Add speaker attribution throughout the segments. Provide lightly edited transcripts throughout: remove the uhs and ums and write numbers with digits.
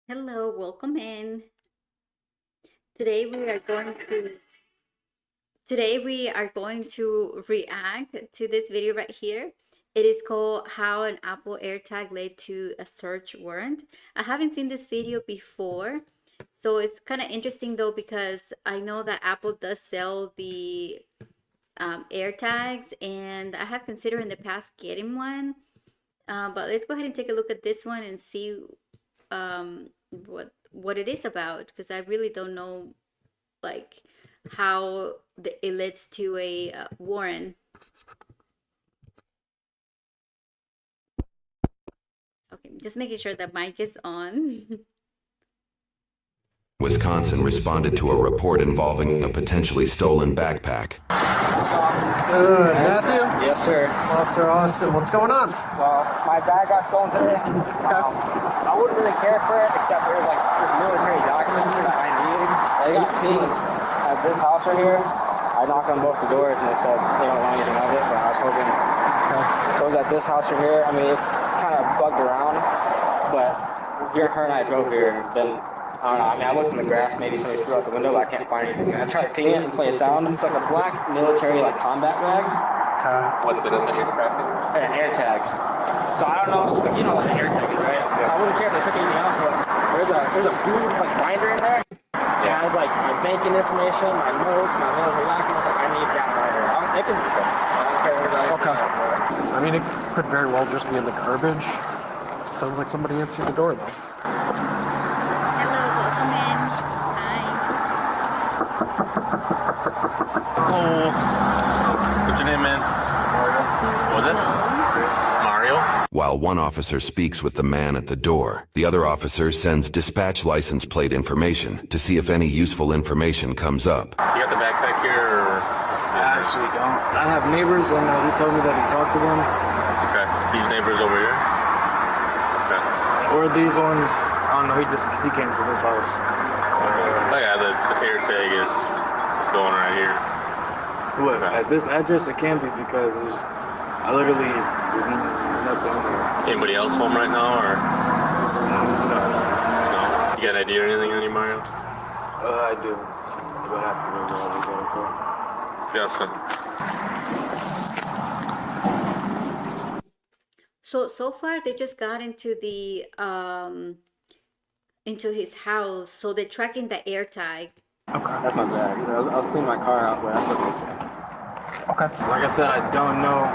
Speaker 1: Hello, welcome in. Today we are going to today we are going to react to this video right here. It is called How an Apple AirTag Led to a Search Warrant. I haven't seen this video before, so it's kind of interesting though because I know that Apple does sell the AirTags, and I have considered in the past getting one. But let's go ahead and take a look at this one and see what it is about, because I really don't know like how it leads to a warrant. Okay, just making sure that mic is on.
Speaker 2: Wisconsin responded to a report involving a potentially stolen backpack.
Speaker 3: Matthew?
Speaker 4: Yes, sir.
Speaker 3: Officer Austin, what's going on?
Speaker 4: So, my bag got stolen today. I wouldn't really care for it, except there's military documents that I need. They got pinged at this house right here. I knocked on both the doors and they said they don't want anything of it, but I was hoping it was at this house right here. I mean, it's kind of bugged around, but her and I drove here and it's been, I don't know, I mean, I looked in the grass, maybe somebody threw out the window, but I can't find anything. I tried to ping it and play a sound. It's like a black military, combat bag.
Speaker 5: What's it in the aircraft?
Speaker 4: An AirTag. So I don't know if, you know what an AirTag is, right? Yeah. So I wouldn't care if they took anything else, but there's a blue, binder in there. Yeah. It has, my banking information, my notes, my medical documents. I need that binder. They can do that. I don't care what it is.
Speaker 3: Okay. I mean, it could very well just be in the garbage. Sounds like somebody answered the door, though.
Speaker 1: Hello, welcome in. Hi.
Speaker 5: Oh, what's your name, man? Mario. Was it? Mario?
Speaker 2: While one officer speaks with the man at the door, the other officer sends dispatch license plate information to see if any useful information comes up.
Speaker 5: You got the backpack here, or?
Speaker 6: I actually don't. I have neighbors, and he told me that he talked to them.
Speaker 5: Okay. These neighbors over here? Okay.
Speaker 6: Or these ones. I don't know. He came to this house.
Speaker 5: Oh, yeah, the AirTag is going right here.
Speaker 6: What? At this address, it can be because there's nothing here.
Speaker 5: Anybody else home right now, or?
Speaker 6: No.
Speaker 5: No. You got an idea or anything on you, Mario?
Speaker 6: I do. But I have to go where I was going.
Speaker 5: Yes, sir.
Speaker 1: So far they just got into the into his house, so they're tracking the AirTag.
Speaker 6: Okay. That's not bad. I was cleaning my car out, but that's okay. Like I said, I don't know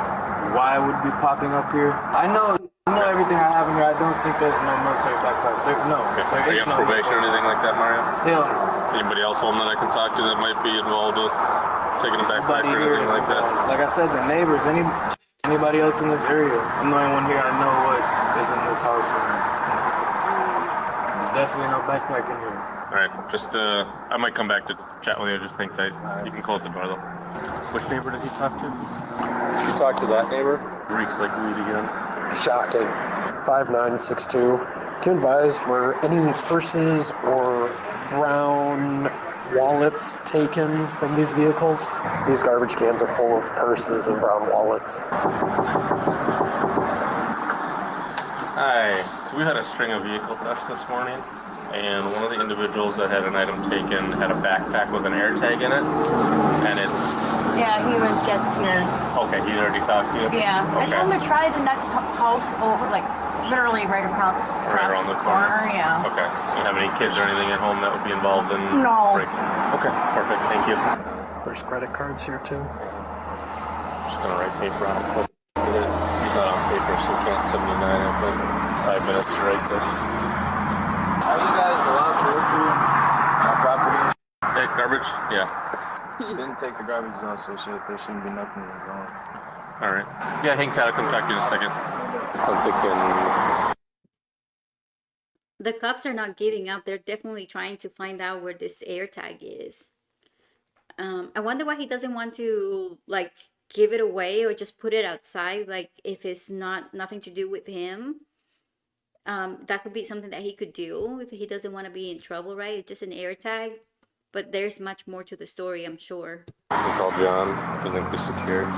Speaker 6: why it would be popping up here. I know everything I have in here. I don't think there's no military backpack.
Speaker 5: Are you on probation or anything like that, Mario?
Speaker 6: Yeah.
Speaker 5: Anybody else home that I can talk to that might be involved with taking a backpack or anything like that?
Speaker 6: Like I said, the neighbors, anybody else in this area. I'm the only one here. I know what is in this house. There's definitely no backpack in here.
Speaker 5: Alright, just, I might come back to chat with you, just think tight. You can close the door though. Which neighbor did he talk to?
Speaker 4: You talked to that neighbor?
Speaker 5: Reeks like weed again.
Speaker 3: Shocking. 5962. Can you advise, were any purses or brown wallets taken from these vehicles? These garbage cans are full of purses and brown wallets.
Speaker 5: Hi. So we had a string of vehicle thefts this morning, and one of the individuals that had an item taken had a backpack with an AirTag in it, and it's...
Speaker 7: Yeah, he was just here.
Speaker 5: Okay, he already talked to you?
Speaker 7: Yeah. I
Speaker 5: Okay.
Speaker 7: told him to try the next house over, literally right across
Speaker 5: around the corner?
Speaker 7: Yeah.
Speaker 5: Okay. You have any kids or anything at home that would be involved in
Speaker 7: No.
Speaker 5: breaking? Okay, perfect, thank you.
Speaker 3: There's credit cards here, too.
Speaker 5: Just gonna write paper on him. He's not on paper, so he can't 79 it, but 5 minutes to write this.
Speaker 6: Are you guys allowed to look through our property?
Speaker 5: Hey, garbage? Yeah.
Speaker 6: Didn't take the garbage out, so there shouldn't be nothing wrong.
Speaker 5: Alright. Yeah, hang tight, I'll come talk to you in a second. I'm thinking...
Speaker 1: The cops are not giving up. They're definitely trying to find out where this AirTag is. I wonder why he doesn't want to give it away or just put it outside. If it's nothing to do with him, that could be something that he could do if he doesn't want to be in trouble, right? It's just an AirTag, but there's much more to the story, I'm sure.
Speaker 5: We called John, relinquish secured.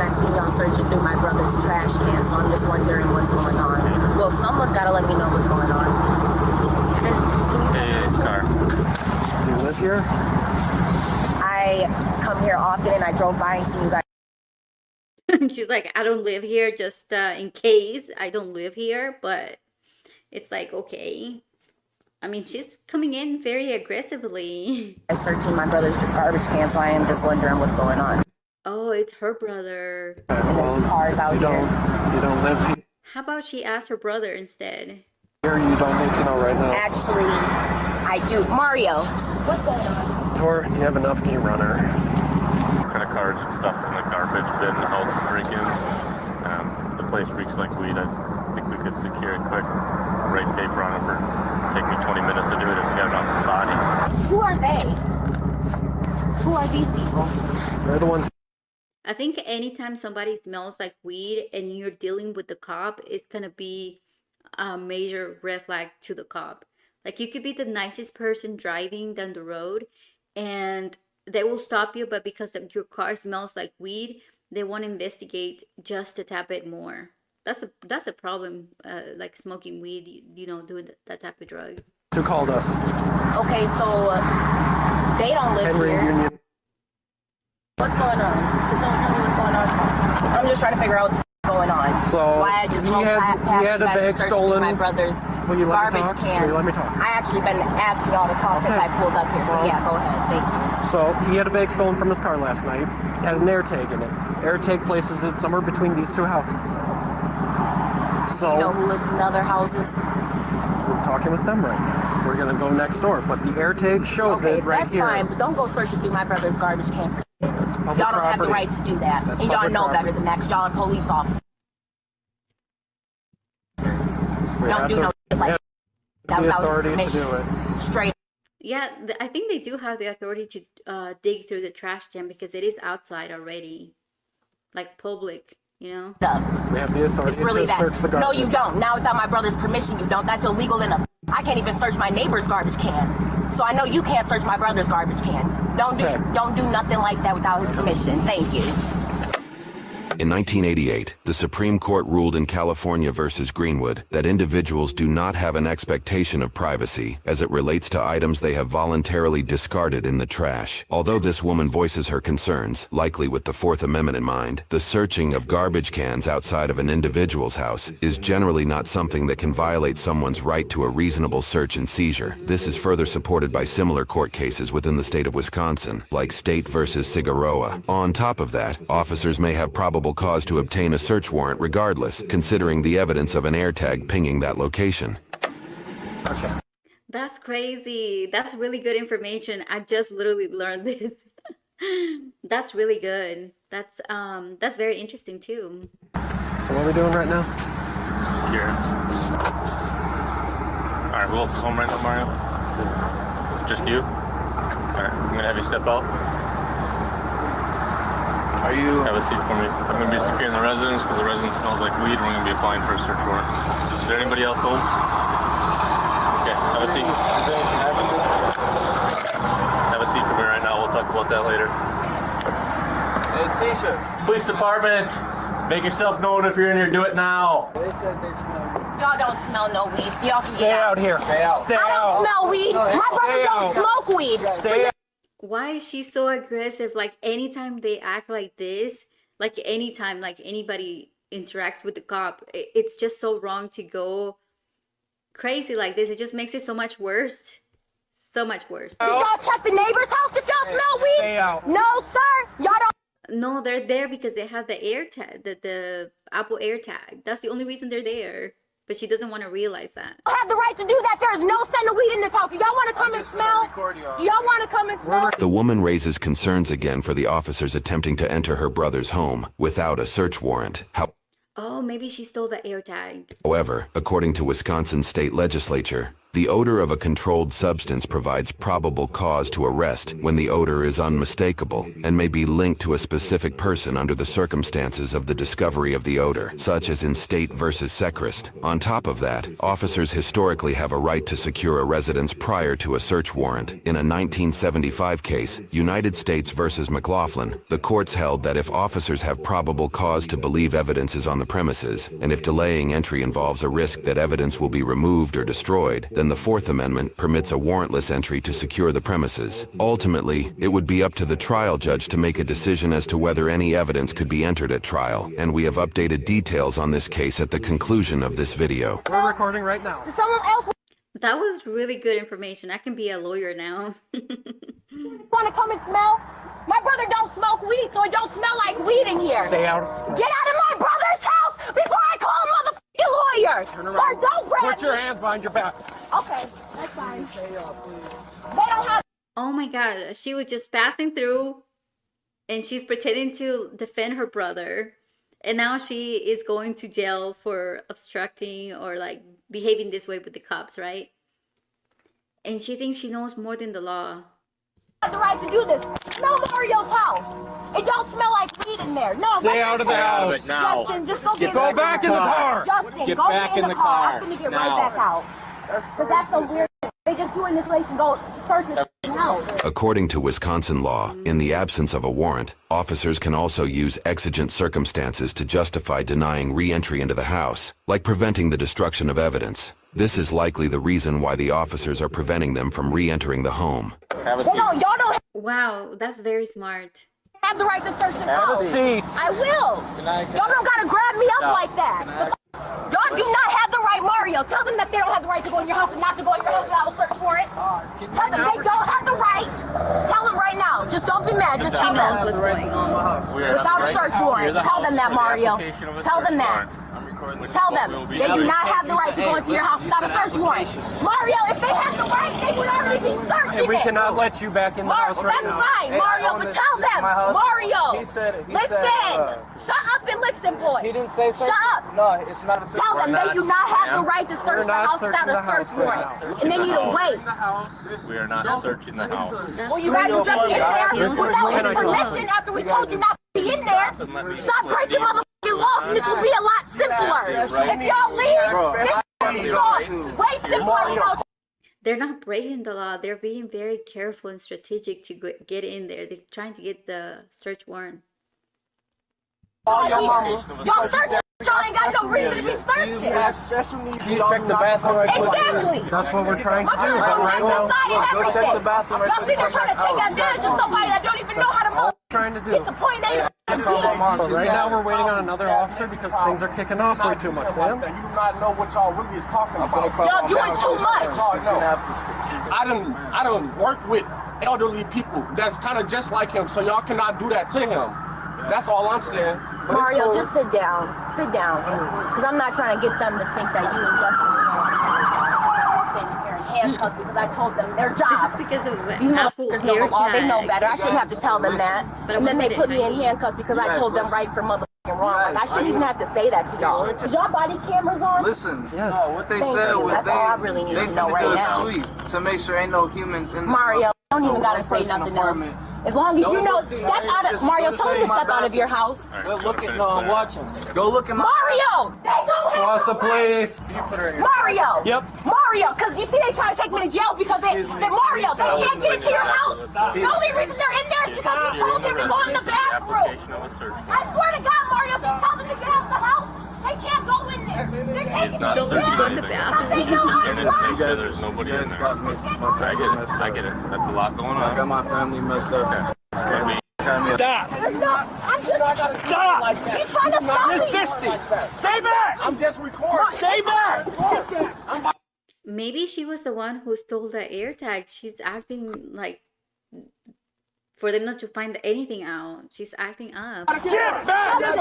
Speaker 8: and I see y'all searching through my brother's trash can, so I'm just wondering what's going on. Well, someone's got to let me know what's going on.
Speaker 5: Hey, car.
Speaker 3: Do you live here?
Speaker 8: I come here often, and I drove by and see you guys.
Speaker 1: She's like, I don't live here, just in case I don't live here. But it's like, okay. I mean, she's coming in very aggressively.
Speaker 8: Searching my brother's garbage can, so I am just wondering what's going on.
Speaker 1: Oh, it's her brother.
Speaker 8: And there's cars out
Speaker 3: You
Speaker 8: here.
Speaker 3: don't live here.
Speaker 1: How about she asked her brother instead?
Speaker 3: You don't need to know right now.
Speaker 8: Actually, I do. Mario, what's going on?
Speaker 3: Tor, you have enough game runner.
Speaker 5: Credit cards and stuff in the garbage bin to help break-ins. The place reeks like weed. I think we could secure it quick. Write paper on it for take me 20 minutes to do it if we got enough bodies.
Speaker 8: Who are they? Who are these people?
Speaker 3: They're the ones.
Speaker 1: I think anytime somebody smells like weed and you're dealing with the cop, it's gonna be a major red flag to the cop. Like, you could be the nicest person driving down the road and they will stop you, but because your car smells like weed, they won't investigate just a tad bit more. That's a problem, like smoking weed, doing that type of drug.
Speaker 3: Who called us?
Speaker 8: Okay, so they don't live
Speaker 3: Henry
Speaker 8: here.
Speaker 3: Union.
Speaker 8: What's going on? Can someone tell me what's going on? I'm just trying to figure out what's going on.
Speaker 3: So
Speaker 8: why I just
Speaker 3: he
Speaker 8: won't
Speaker 3: had
Speaker 8: pass
Speaker 3: a
Speaker 8: you guys
Speaker 3: bag
Speaker 8: and search
Speaker 3: stolen.
Speaker 8: through my brother's
Speaker 3: Will you let me
Speaker 8: garbage
Speaker 3: talk?
Speaker 8: can.
Speaker 3: Will you let me talk?
Speaker 8: I actually been asking y'all to talk since
Speaker 3: Okay.
Speaker 8: I pulled up here. So
Speaker 3: Well-
Speaker 8: yeah, go ahead. Thank you.
Speaker 3: So he had a bag stolen from his car last night. Had an AirTag in it. AirTag places it somewhere between these two houses. So
Speaker 8: You know who lives in other houses?
Speaker 3: we're talking with them right now. We're gonna go next door, but the AirTag shows
Speaker 8: Okay,
Speaker 3: it right
Speaker 8: that's
Speaker 3: here.
Speaker 8: fine, but don't go searching through my brother's garbage can.
Speaker 3: It's public
Speaker 8: Y'all don't have the
Speaker 3: property.
Speaker 8: right to do that.
Speaker 3: That's
Speaker 8: And y'all
Speaker 3: public
Speaker 8: know
Speaker 3: property.
Speaker 8: better than that because y'all are police officers.
Speaker 3: We
Speaker 8: Don't
Speaker 3: have
Speaker 8: do
Speaker 3: the-
Speaker 8: no shit like
Speaker 3: we have
Speaker 8: that
Speaker 3: the
Speaker 8: without his
Speaker 3: authority to
Speaker 8: permission.
Speaker 3: do it.
Speaker 8: Straight
Speaker 1: Yeah, I think they do have the authority to dig through the trash can because it is outside already, like public,
Speaker 8: up.
Speaker 3: We have the authority
Speaker 8: It's really
Speaker 3: to
Speaker 8: that.
Speaker 3: search the
Speaker 8: No,
Speaker 3: garbage.
Speaker 8: you don't. Now without my brother's permission, you don't. That's illegal in a. I can't even search my neighbor's garbage can. So I know you can't search my brother's garbage can. Don't do
Speaker 3: Okay.
Speaker 8: nothing like that without his permission. Thank you.
Speaker 2: In 1988, the Supreme Court ruled in California versus Greenwood that individuals do not have an expectation of privacy as it relates to items they have voluntarily discarded in the trash. Although this woman voices her concerns, likely with the Fourth Amendment in mind, the searching of garbage cans outside of an individual's house is generally not something that can violate someone's right to a reasonable search and seizure. This is further supported by similar court cases within the state of Wisconsin, like State versus Cigaroa. On top of that, officers may have probable cause to obtain a search warrant regardless, considering the evidence of an AirTag pinging that location.
Speaker 1: That's crazy. That's really good information. I just literally learned this. That's really good. That's very interesting too.
Speaker 3: So what are we doing right now?
Speaker 5: Here. Alright, who else is home right now, Mario? Just you? Alright, I'm gonna have you step out.
Speaker 6: Are you?
Speaker 5: Have a seat for me. I'm gonna be securing the residence because the residence smells like weed and we're gonna be applying for a search warrant. Is there anybody else home? Okay, have a seat. Have a seat for me right now. We'll talk about that later.
Speaker 6: Hey, Tisha.
Speaker 5: Police department, make yourself known if you're in here. Do it now.
Speaker 6: They said they smell you.
Speaker 8: Y'all don't smell no weed, so y'all can
Speaker 3: Stay
Speaker 8: get
Speaker 3: out here.
Speaker 6: Stay out.
Speaker 3: Stay
Speaker 8: I don't
Speaker 3: out.
Speaker 8: smell weed. My brother
Speaker 3: Stay
Speaker 8: don't
Speaker 3: out.
Speaker 8: smoke weed.
Speaker 3: Stay out.
Speaker 1: Why is she so aggressive? Like, anytime they act like this, like anytime like anybody interacts with the cop, it's just so wrong to go crazy like this. It just makes it so much worse. So much worse.
Speaker 8: Did y'all check the neighbor's house if y'all smell weed?
Speaker 3: Stay out.
Speaker 8: No, sir. Y'all don't.
Speaker 1: No, they're there because they have the AirTag, the Apple AirTag. That's the only reason they're there. But she doesn't want to realize that.
Speaker 8: Have the right to do that. There is no scent of weed in this house. Y'all want to come and smell? Y'all want to come and smell?
Speaker 2: The woman raises concerns again for the officers attempting to enter her brother's home without a search warrant.
Speaker 1: Oh, maybe she stole the AirTag.
Speaker 2: However, according to Wisconsin state legislature, The odor of a controlled substance provides probable cause to arrest when the odor is unmistakable and may be linked to a specific person under the circumstances of the discovery of the odor, such as in State versus Sechrist. On top of that, officers historically have a right to secure a residence prior to a search warrant. In a 1975 case, United States versus McLaughlin, the courts held that if officers have probable cause to believe evidence is on the premises, and if delaying entry involves a risk that evidence will be removed or destroyed, then the Fourth Amendment permits a warrantless entry to secure the premises. Ultimately, it would be up to the trial judge to make a decision as to whether any evidence could be entered at trial, and we have updated details on this case at the conclusion of this video.
Speaker 3: We're recording right now.
Speaker 8: Someone else
Speaker 1: That was really good information. I can be a lawyer now.
Speaker 8: want to come and smell? My brother don't smoke weed, so it don't smell like weed in here.
Speaker 3: Stay out.
Speaker 8: Get out of my brother's house before I call a motherfucking lawyer. Sir, don't grab
Speaker 3: Put your
Speaker 8: me.
Speaker 3: hands behind your back.
Speaker 8: Okay, that's fine. They don't have.
Speaker 1: Oh my god, she was just passing through and she's pretending to defend her brother. And now she is going to jail for obstructing or like behaving this way with the cops, right? And she thinks she knows more than the law.
Speaker 8: Have the right to do this. Smell Mario's house. It don't smell like weed in there. No,
Speaker 3: Stay out of the house.
Speaker 6: now.
Speaker 8: Justin, just go get
Speaker 3: Go back in the car.
Speaker 8: Justin,
Speaker 6: Get
Speaker 8: go
Speaker 6: back
Speaker 8: get
Speaker 6: in the
Speaker 8: car.
Speaker 6: car.
Speaker 8: I'm gonna get
Speaker 6: Now.
Speaker 8: right back out. But that's some weird shit. They just doing this so they can go search his house.
Speaker 2: According to Wisconsin law, in the absence of a warrant, officers can also use exigent circumstances to justify denying re-entry into the house, like preventing the destruction of evidence. This is likely the reason why the officers are preventing them from re-entering the home.
Speaker 6: Have a
Speaker 8: Y'all
Speaker 6: seat.
Speaker 8: don't
Speaker 1: Wow, that's very smart.
Speaker 8: have the right to search his
Speaker 3: Have a
Speaker 8: house.
Speaker 3: seat.
Speaker 8: I will. Y'all don't gotta grab me up like that. Y'all do not have the right, Mario. Tell them that they don't have the right to go in your house and not to go in your house without a search warrant. Tell them they don't have the right. Tell them right now. Just don't be mad. Just
Speaker 1: She
Speaker 8: tell
Speaker 1: knows
Speaker 8: them.
Speaker 1: what's going on.
Speaker 5: We are
Speaker 8: Without a
Speaker 5: right-
Speaker 8: search
Speaker 5: we are
Speaker 8: warrant.
Speaker 5: the
Speaker 8: Tell them
Speaker 5: host
Speaker 8: that,
Speaker 5: for the
Speaker 8: Mario.
Speaker 5: application of a
Speaker 8: Tell
Speaker 5: search
Speaker 8: them that.
Speaker 5: warrant.
Speaker 8: Tell
Speaker 5: What
Speaker 8: them
Speaker 5: will be
Speaker 8: they do
Speaker 5: doing.
Speaker 8: not have the right to go into your house without a search warrant. Mario, if they had the right, they would already be searching
Speaker 3: And we
Speaker 8: it.
Speaker 3: cannot let you back in the house right
Speaker 8: That's
Speaker 3: now.
Speaker 8: fine, Mario, but tell them, Mario.
Speaker 6: He said.
Speaker 8: Listen, shut up and listen, boy.
Speaker 6: He didn't say search.
Speaker 8: Shut up.
Speaker 6: No, it's not a search.
Speaker 8: Tell them they do not have the right to
Speaker 3: We're
Speaker 8: search the
Speaker 3: not
Speaker 8: house without
Speaker 3: searching
Speaker 8: a
Speaker 3: the
Speaker 8: search
Speaker 3: house right
Speaker 8: warrant.
Speaker 3: now.
Speaker 8: And they need to wait.
Speaker 5: We are not searching the house.
Speaker 8: Well, you guys were just in there
Speaker 3: Here's what
Speaker 8: without
Speaker 3: can
Speaker 8: his
Speaker 3: I do?
Speaker 8: permission after we told you not to be in there. Stop breaking motherfucking laws and this will be a lot simpler. If y'all leave, this is law. Way simpler without
Speaker 1: They're not breaking the law. They're being very careful and strategic to get in there. They're trying to get the search warrant.
Speaker 8: y'all searching. Y'all ain't got no reason to be searching.
Speaker 6: You check the bathroom right quick.
Speaker 8: Exactly.
Speaker 3: That's what we're trying to
Speaker 8: My
Speaker 3: do,
Speaker 8: brother
Speaker 3: but
Speaker 8: don't
Speaker 3: right
Speaker 8: have
Speaker 3: now,
Speaker 8: society and
Speaker 6: go check
Speaker 8: everything.
Speaker 6: the bathroom right
Speaker 8: Y'all
Speaker 6: quick.
Speaker 8: think they're trying to take advantage of somebody that don't even know how to move.
Speaker 3: trying to do.
Speaker 8: Get to point A to
Speaker 6: I call my mom.
Speaker 3: But right now we're waiting on another officer because things are kicking off way too much, man.
Speaker 9: You do not know what y'all really is talking about.
Speaker 8: Y'all doing too much.
Speaker 9: I don't work with elderly people that's kind of just like him, so y'all cannot do that to him. That's all I'm saying. But it's
Speaker 8: Mario,
Speaker 9: cool.
Speaker 8: just sit down. Sit down. Because I'm not trying to get them to think that you and Justin are sitting here in handcuffs because I told them their job.
Speaker 1: Because of
Speaker 8: These
Speaker 1: Apple
Speaker 8: motherfuckers know the law. They know
Speaker 1: AirTag.
Speaker 8: better. I shouldn't have to tell them that.
Speaker 1: But
Speaker 8: And then they
Speaker 1: we
Speaker 8: put me in
Speaker 1: didn't.
Speaker 8: handcuffs because I told them right from motherfucking wrong. Like, I shouldn't even have to say that to y'all. Is y'all body cameras on?
Speaker 6: Listen,
Speaker 3: Yes.
Speaker 6: no, what they
Speaker 8: Thank
Speaker 6: said
Speaker 8: you.
Speaker 6: was
Speaker 8: That's all I really need
Speaker 6: they
Speaker 8: to know
Speaker 6: finna
Speaker 8: right
Speaker 6: do a
Speaker 8: now.
Speaker 6: sweep to make sure ain't no humans in this
Speaker 8: Mario, don't
Speaker 6: So
Speaker 8: even gotta
Speaker 6: one
Speaker 8: say
Speaker 6: person
Speaker 8: nothing
Speaker 6: apartment.
Speaker 8: else. As long as you know, step out of Mario. Tell him to step out of your house.
Speaker 6: Go look at. No, I'm watching. Go look at my.
Speaker 8: Mario, they don't have
Speaker 3: What's up, please?
Speaker 8: Mario.
Speaker 3: Yep.
Speaker 8: Mario, because you see they trying to take me to jail because they Mario, they can't get into your house. The only reason they're in there is because you told them to go in the bathroom.
Speaker 5: Application of a search
Speaker 8: I
Speaker 5: warrant.
Speaker 8: swear to God, Mario, if you tell them to get out the house, they can't go in there. They're
Speaker 5: He's
Speaker 8: taking
Speaker 5: not
Speaker 8: me to
Speaker 5: searching
Speaker 8: jail.
Speaker 5: anything.
Speaker 8: I think
Speaker 5: He's
Speaker 8: no,
Speaker 5: in his safe there. There's nobody in there. I get it. I get it. That's a lot going
Speaker 6: I got
Speaker 5: on.
Speaker 6: my family messed up.
Speaker 5: Maybe
Speaker 3: Stop!
Speaker 8: No, I'm just
Speaker 3: Stop!
Speaker 8: He's trying to stop me.
Speaker 3: Resisting! Stay back!
Speaker 9: I'm just recording.
Speaker 3: Stay back!
Speaker 1: Maybe she was the one who stole the AirTag. She's acting like for them not to find anything out. She's acting up.
Speaker 3: Get back!
Speaker 9: You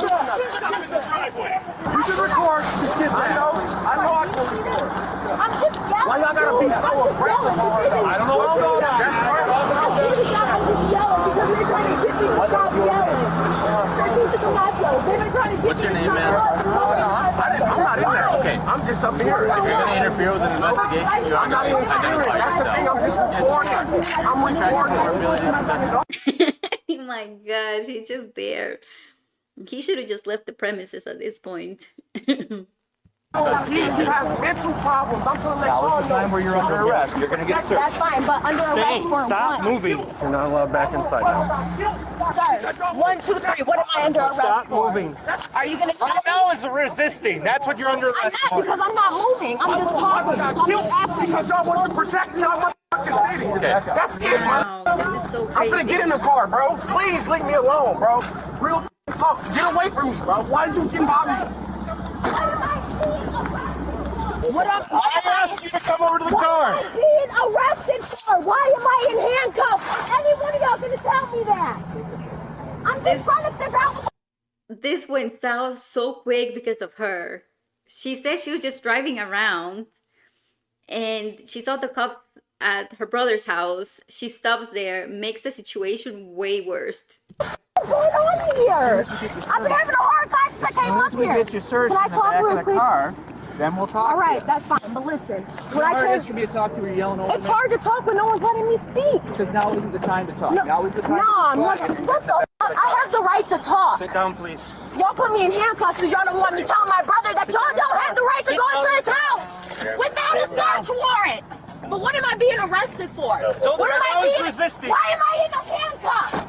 Speaker 9: can record. I know I can record.
Speaker 8: I'm just yelling.
Speaker 9: Why y'all gotta be so aggressive all the time?
Speaker 3: I don't know what's going on.
Speaker 9: That's hard.
Speaker 5: What's your name, man?
Speaker 9: I'm not in there. Okay, I'm just up here.
Speaker 6: If you're gonna interfere with an investigation, you
Speaker 9: I'm not interfering. That's the thing. I'm just reporting. I'm reporting.
Speaker 1: Oh my gosh, he's just there. He should have just left the premises at this point.
Speaker 9: He has mental problems. I'm trying to let y'all know.
Speaker 6: time where you're under arrest. You're gonna get searched.
Speaker 8: That's fine, but under arrest for
Speaker 6: Stop
Speaker 8: what?
Speaker 6: moving.
Speaker 3: You're not allowed back inside now.
Speaker 8: Sir, 1, 2, 3. What am I under arrest
Speaker 6: Stop
Speaker 8: for?
Speaker 6: moving.
Speaker 8: Are you gonna stop me?
Speaker 6: Now is resisting. That's what you're under
Speaker 8: I'm
Speaker 6: arrest
Speaker 8: not,
Speaker 6: for.
Speaker 8: because I'm not moving. I'm just talking. I'm just asking.
Speaker 9: Because y'all want to protect y'all motherfucking city. That's it, man.
Speaker 1: Wow, this is so
Speaker 9: I'm finna
Speaker 1: crazy.
Speaker 9: get in the car, bro. Please leave me alone, bro. Real talk. Get away from me, bro. Why did you get by me?
Speaker 6: I asked you to come over to the car.
Speaker 8: What am I being arrested for? Why am I in handcuffs? Any one of y'all gonna tell me that? I'm just trying to figure out.
Speaker 1: This went south so quick because of her. She said she was just driving around and she saw the cops at her brother's house. She stops there, makes the situation way worse.
Speaker 8: What's going on here? I've been having a hard time since I came up here.
Speaker 6: Get you searched
Speaker 8: Can I
Speaker 6: in the
Speaker 8: talk
Speaker 6: back
Speaker 8: real
Speaker 6: of the
Speaker 8: quick?
Speaker 6: car, then we'll talk.
Speaker 8: All right, that's fine. But listen, when I
Speaker 6: Sorry,
Speaker 8: came,
Speaker 6: this should be a talk to you. You're yelling over
Speaker 8: it's
Speaker 6: me.
Speaker 8: hard to talk when no one's letting me speak.
Speaker 6: Because now isn't the time to talk.
Speaker 8: No,
Speaker 6: Now is the time
Speaker 8: no,
Speaker 6: to
Speaker 8: I'm
Speaker 6: talk.
Speaker 8: not. What the fuck? I have the right to talk.
Speaker 6: Sit down, please.
Speaker 8: Y'all put me in handcuffs because y'all don't want me telling my brother that y'all don't have the right to go into his house without a search warrant. But what am I being arrested for?
Speaker 6: Told
Speaker 8: What
Speaker 6: her
Speaker 8: am
Speaker 6: I was
Speaker 8: being?
Speaker 6: resisting.
Speaker 8: Why am I in a handcuff?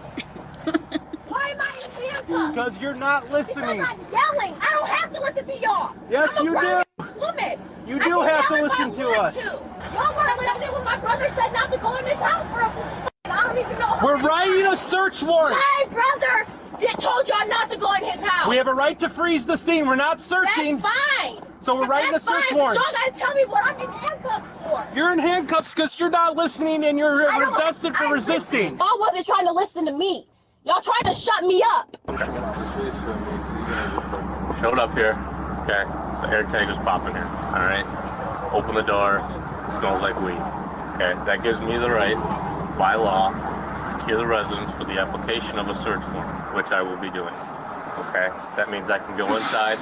Speaker 8: Why am I in handcuffs?
Speaker 6: Because you're not
Speaker 8: Because
Speaker 6: listening.
Speaker 8: I'm yelling. I don't have to listen to y'all.
Speaker 6: Yes,
Speaker 8: I'm a
Speaker 6: you do.
Speaker 8: grown-ass woman.
Speaker 6: You
Speaker 8: I
Speaker 6: do
Speaker 8: can
Speaker 6: have to
Speaker 8: yell if
Speaker 6: listen
Speaker 8: I
Speaker 6: to
Speaker 8: want
Speaker 6: us.
Speaker 8: to. Y'all weren't listening when my brother said not to go in his house for a I don't even know. how
Speaker 6: We're
Speaker 8: many
Speaker 6: writing
Speaker 8: times.
Speaker 6: a search warrant.
Speaker 8: My brother told y'all not to go in his house.
Speaker 6: We have a right to freeze the scene. We're not searching.
Speaker 8: That's fine.
Speaker 6: So we're writing
Speaker 8: That's
Speaker 6: a search
Speaker 8: fine,
Speaker 6: warrant.
Speaker 8: But y'all gotta tell me what I'm in handcuffs for.
Speaker 6: You're in handcuffs because you're not listening and you're
Speaker 8: I don't-
Speaker 6: arrested for
Speaker 8: I-
Speaker 6: resisting.
Speaker 8: Y'all wasn't trying to listen to me. Y'all trying to shut me up.
Speaker 5: Showed up here. Okay. The AirTag was popping here. All right. Open the door. Smells like weed. Okay. That gives me the right, by law, to secure the residence for the application of a search warrant, which I will be doing. Okay. That means I can go inside,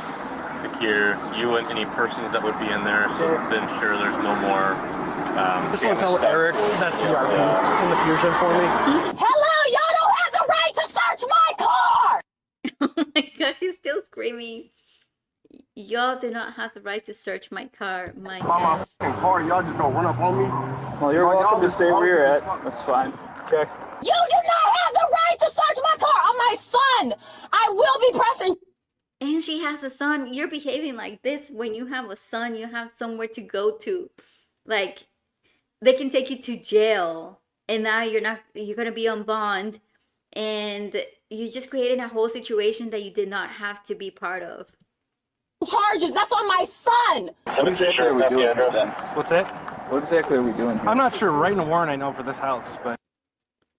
Speaker 5: secure you and any persons that would be in there, so to ensure there's no more.
Speaker 3: Just want to tell Eric that's CRP in the fusion for me.
Speaker 8: Hello, y'all don't have the right to search my car.
Speaker 1: Oh my gosh, she's still screaming. Y'all do not have the right to search my car. My
Speaker 9: My
Speaker 1: gosh.
Speaker 9: fucking car. Y'all just gonna run up on me.
Speaker 6: Well, you're welcome to stay where you're at. That's fine. Okay.
Speaker 8: You do not have the right to search my car. I'm my son. I will be pressing.
Speaker 1: And she has a son. You're behaving like this when you have a son. You have somewhere to go to. Like, they can take you to jail. And now you're going to be on bond. And you just created a whole situation that you did not have to be part of.
Speaker 8: Charges. That's on my son.
Speaker 6: What exactly are we doing here then? What's that? What exactly are we doing here?
Speaker 10: I'm not sure. Writing a warrant, I know, for this house, but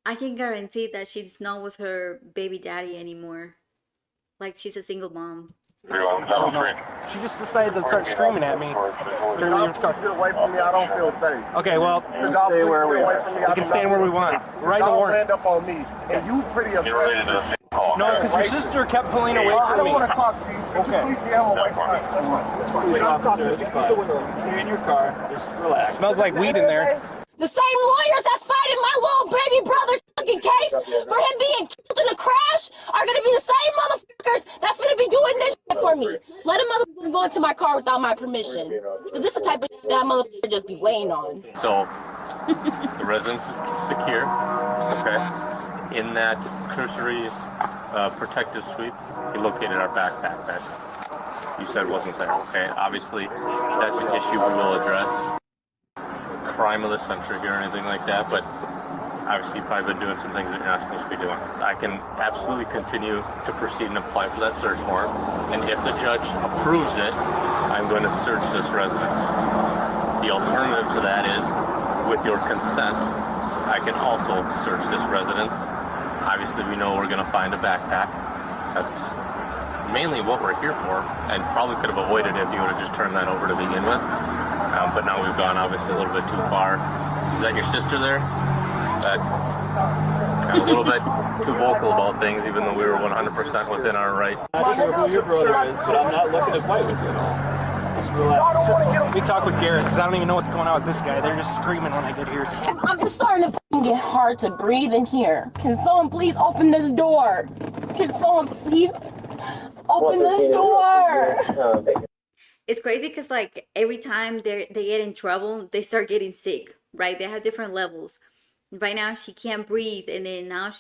Speaker 1: I can guarantee that she's not with her baby daddy anymore. Like, she's a single mom.
Speaker 10: she just decided to start screaming at me. During
Speaker 9: Y'all
Speaker 10: the
Speaker 9: please get away from me. I don't feel safe.
Speaker 10: Okay, well,
Speaker 9: Y'all
Speaker 6: stay
Speaker 9: please
Speaker 6: where
Speaker 9: get
Speaker 6: we
Speaker 9: away
Speaker 6: are.
Speaker 9: from me.
Speaker 10: we can stand where we want. Write a
Speaker 9: Y'all
Speaker 10: warrant.
Speaker 9: land up on me, and you pretty aggressive.
Speaker 10: No, because your sister kept pulling away
Speaker 9: I
Speaker 10: from
Speaker 9: don't
Speaker 10: me.
Speaker 9: want to talk to you. Could you please get away from me?
Speaker 6: Police officer, it's fine. Stay in your car. Just relax.
Speaker 10: It smells like weed in there.
Speaker 8: The same lawyers that's fighting my little baby brother's fucking case for him being killed in a crash are gonna be the same motherfuckers that's gonna be doing this shit for me. Let a motherfucker go into my car without my permission. Because this is the type of shit that motherfucker just be weighing on.
Speaker 5: So the residence is secure. Okay. In that cursory protective sweep, he located our backpack that you said wasn't there. Okay. Obviously, that's an issue we will address. Crime of the century or anything like that, but obviously you've probably been doing some things that you're not supposed to be doing. I can absolutely continue to proceed and apply for that search warrant, and if the judge approves it, I'm going to search this residence. The alternative to that is, with your consent, I can also search this residence. Obviously we know we're going to find a backpack. That's mainly what we're here for, and probably could have avoided it if you would have just turned that over to begin with. But now we've gone obviously a little bit too far. Is that your sister there? That kind of a little bit too vocal about things, even though we were 100% within our rights.
Speaker 6: I'm not sure who your brother is, but I'm not looking to fight with you at all.
Speaker 10: Let me talk with Garrett, because I don't even know what's going on with this guy. They're just screaming when I get here.
Speaker 8: I'm just starting to get hard to breathe in here. Can someone please open this door? Can someone please open this door?
Speaker 1: It's crazy because like every time they get in trouble, they start getting sick, right? They have different levels. Right now she can't breathe, and then now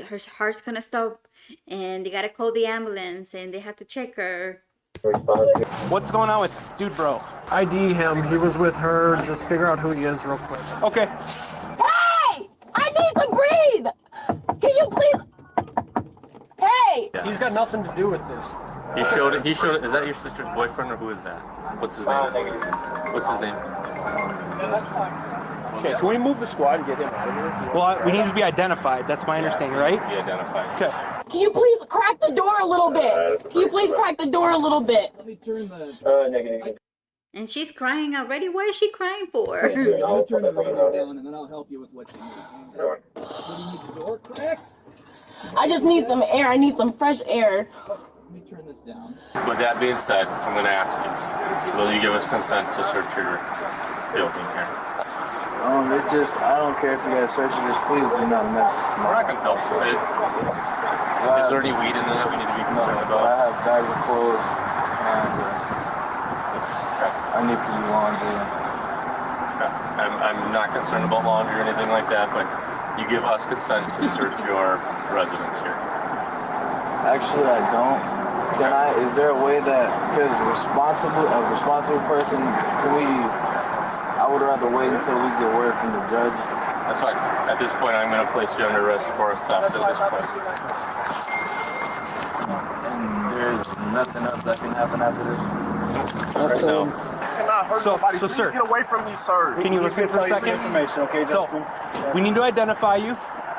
Speaker 1: her heart's gonna stop, and they gotta call the ambulance, and they have to check her.
Speaker 10: What's going on with dude, bro?
Speaker 3: ID him. He was with her. Just figure out who he is real quick.
Speaker 10: Okay.
Speaker 8: Hey! I need to breathe! Can you please? Hey!
Speaker 3: He's got nothing to do with this.
Speaker 5: He showed it. Is that your sister's boyfriend or who is that? What's his name? What's his name?
Speaker 3: Okay, can we move the squad and get him out of here?
Speaker 10: Well, we need to be identified. That's my understanding, right?
Speaker 5: Be identified.
Speaker 10: Okay.
Speaker 8: Can you please crack the door a little bit? Can you please crack the door a little bit?
Speaker 11: Let me turn the.
Speaker 5: Negative.
Speaker 1: And she's crying already. What is she crying for?
Speaker 11: I'll turn the radio down and then I'll help you with what you need. What do you need, the door cracked?
Speaker 8: I just need some air. I need some fresh air.
Speaker 11: Let me turn this down.
Speaker 5: With that being said, I'm going to ask you, will you give us consent to search your building here?
Speaker 6: I don't care if you guys search it, just please do not mess.
Speaker 5: We're not going to help you. Is there any weed in there that we need to be concerned
Speaker 6: I
Speaker 5: about?
Speaker 6: have bags of clothes and I need to do laundry.
Speaker 5: Okay. I'm not concerned about laundry or anything like that, but you give us consent to search your residence here.
Speaker 6: Actually, I don't. Can I? Is there a way that, because a responsible person, can we? I would rather wait until we get word from the judge.
Speaker 5: That's fine. At this point, I'm going to place you under arrest for theft at this point.
Speaker 6: And there's nothing else that can happen after this.
Speaker 5: Right now.
Speaker 10: So sir,
Speaker 9: Get away from me, sir.
Speaker 10: can you listen for a second?
Speaker 11: Okay,
Speaker 10: So, we need to identify you,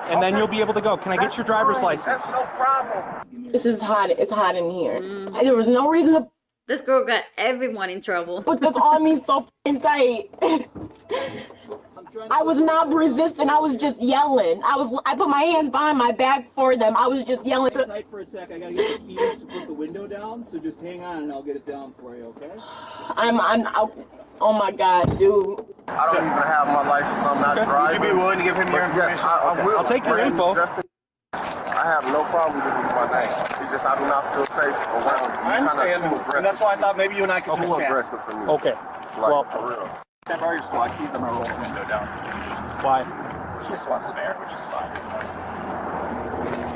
Speaker 10: and then you'll be able to go. Can I get your driver's license?
Speaker 9: That's no problem.
Speaker 8: This is hot. It's hot in here. There was no reason to
Speaker 1: This girl got everyone in trouble.
Speaker 8: put this on me so f***ing tight. I was not resisting. I was just yelling. I put my hands behind my back for them. I was just yelling.
Speaker 11: tight for a sec. I gotta get the keys to put the window down, so just hang on and I'll get it down for you, okay?
Speaker 8: Oh my God, dude.
Speaker 9: I don't even have my license. I'm not driving.
Speaker 10: Would you be willing
Speaker 9: to give him your information? Yes, I will.
Speaker 10: I'll take your info.
Speaker 9: I have no problem with this, my name. It's just I do not feel safe around you.
Speaker 10: I understand, and that's why I thought maybe you and I could
Speaker 9: Too
Speaker 10: just chat.
Speaker 9: aggressive for me.
Speaker 10: Okay.
Speaker 9: Like,
Speaker 10: Well,
Speaker 9: for real.
Speaker 10: have all your squad keys. I'm gonna roll the window down. Why?
Speaker 5: She just wants some air, which is fine.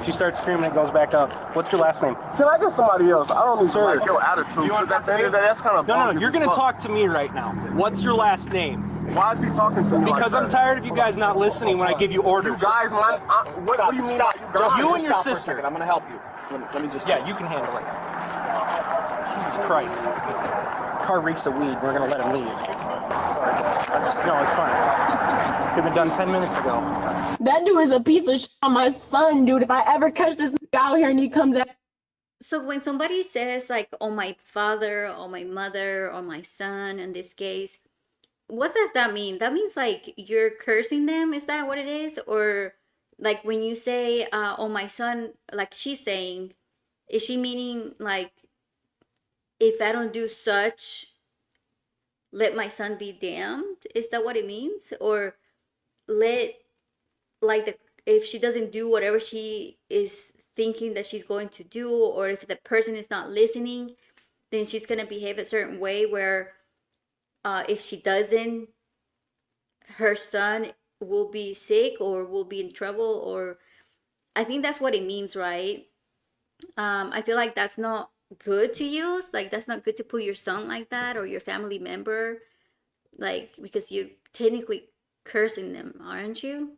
Speaker 10: She starts screaming. It goes back up. What's your last name?
Speaker 9: Can I get somebody else? I don't need
Speaker 10: Sir.
Speaker 9: like your attitude.
Speaker 10: You want
Speaker 9: Because at
Speaker 10: to
Speaker 9: the end of the day, that's kind of
Speaker 10: No. You're gonna talk to me right now. What's your last name?
Speaker 9: Why is he talking to me
Speaker 10: Because
Speaker 9: like
Speaker 10: I'm
Speaker 9: that?
Speaker 10: tired of you guys not listening when I give you orders.
Speaker 9: You guys, what do you mean by you guys?
Speaker 10: You and your sister.
Speaker 11: I'm gonna help you. Let me just.
Speaker 10: Yeah, you can handle it. Jesus Christ. Car reeks of weed. We're gonna let him leave. No, it's fine. Could have been done 10 minutes ago.
Speaker 8: That dude is a piece of shit on my son, dude. If I ever catch this nigga out here and he comes at
Speaker 1: So when somebody says like, oh, my father or my mother or my son in this case, what does that mean? That means like you're cursing them? Is that what it is? Or like when you say, oh, my son, like she's saying, is she meaning like, if I don't do such, let my son be damned? Is that what it means? Or let, like, if she doesn't do whatever she is thinking that she's going to do, or if the person is not listening, then she's going to behave a certain way where if she doesn't, her son will be sick or will be in trouble. Or I think that's what it means, right? I feel like that's not good to use. Like, that's not good to put your son like that or your family member, like, because you're technically cursing them, aren't you?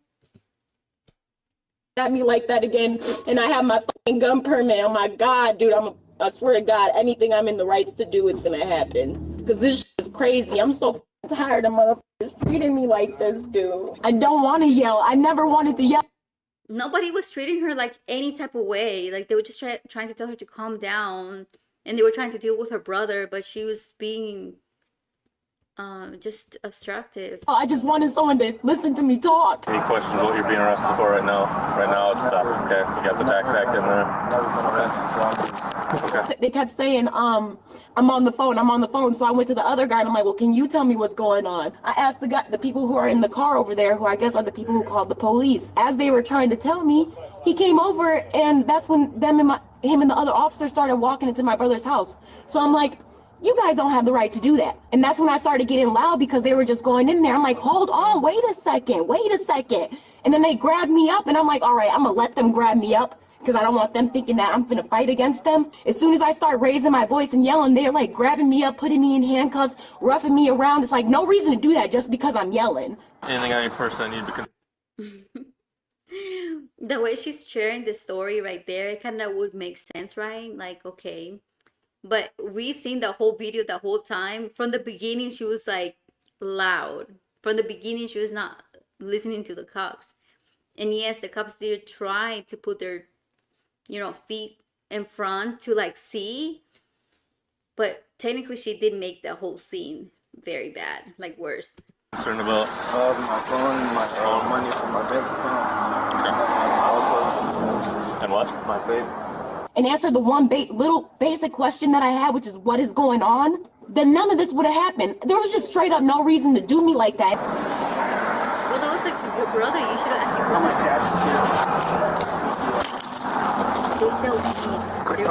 Speaker 8: me like that again, and I have my fucking gun permit. Oh my God, dude, I swear to God, anything I'm in the rights to do is gonna happen. Because this shit is crazy. I'm so tired of motherfuckers treating me like this, dude. I don't want to yell. I never wanted to yell.
Speaker 1: Nobody was treating her like any type of way. Like, they were just trying to tell her to calm down, and they were trying to deal with her brother, but she was being just obstructive.
Speaker 8: Oh, I just wanted someone to listen to me talk.
Speaker 5: Any questions what you're being arrested for right now? Right now it's stuff, okay? You got the backpack in there.
Speaker 6: Never been arrested, so I'm just
Speaker 8: They kept saying, I'm on the phone, I'm on the phone. So I went to the other guy and I'm like, well, can you tell me what's going on? I asked the people who are in the car over there, who I guess are the people who called the police. As they were trying to tell me, he came over, and that's when him and the other officer started walking into my brother's house. So I'm like, you guys don't have the right to do that. And that's when I started getting loud because they were just going in there. I'm like, hold on, wait a second. And then they grabbed me up, and I'm like, all right, I'm gonna let them grab me up because I don't want them thinking that I'm finna fight against them. As soon as I start raising my voice and yelling, they're like grabbing me up, putting me in handcuffs, roughing me around. It's like no reason to do that just because I'm yelling.
Speaker 5: Anything on your person I need to
Speaker 1: The way she's sharing the story right there, it kind of would make sense, right? Like, okay. But we've seen the whole video the whole time. From the beginning, she was like loud. From the beginning, she was not listening to the cops. And yes, the cops did try to put their, feet in front to like see. But technically, she did make the whole scene very bad, like worse.
Speaker 5: concerned about?
Speaker 6: My phone, my money from my bank account.
Speaker 5: And what?
Speaker 6: My baby.
Speaker 8: And answer the one little basic question that I had, which is what is going on, then none of this would have happened. There was just straight up no reason to do me like that.
Speaker 1: Well, that was like your brother. You should have asked him.
Speaker 10: How much cash is here?
Speaker 1: They still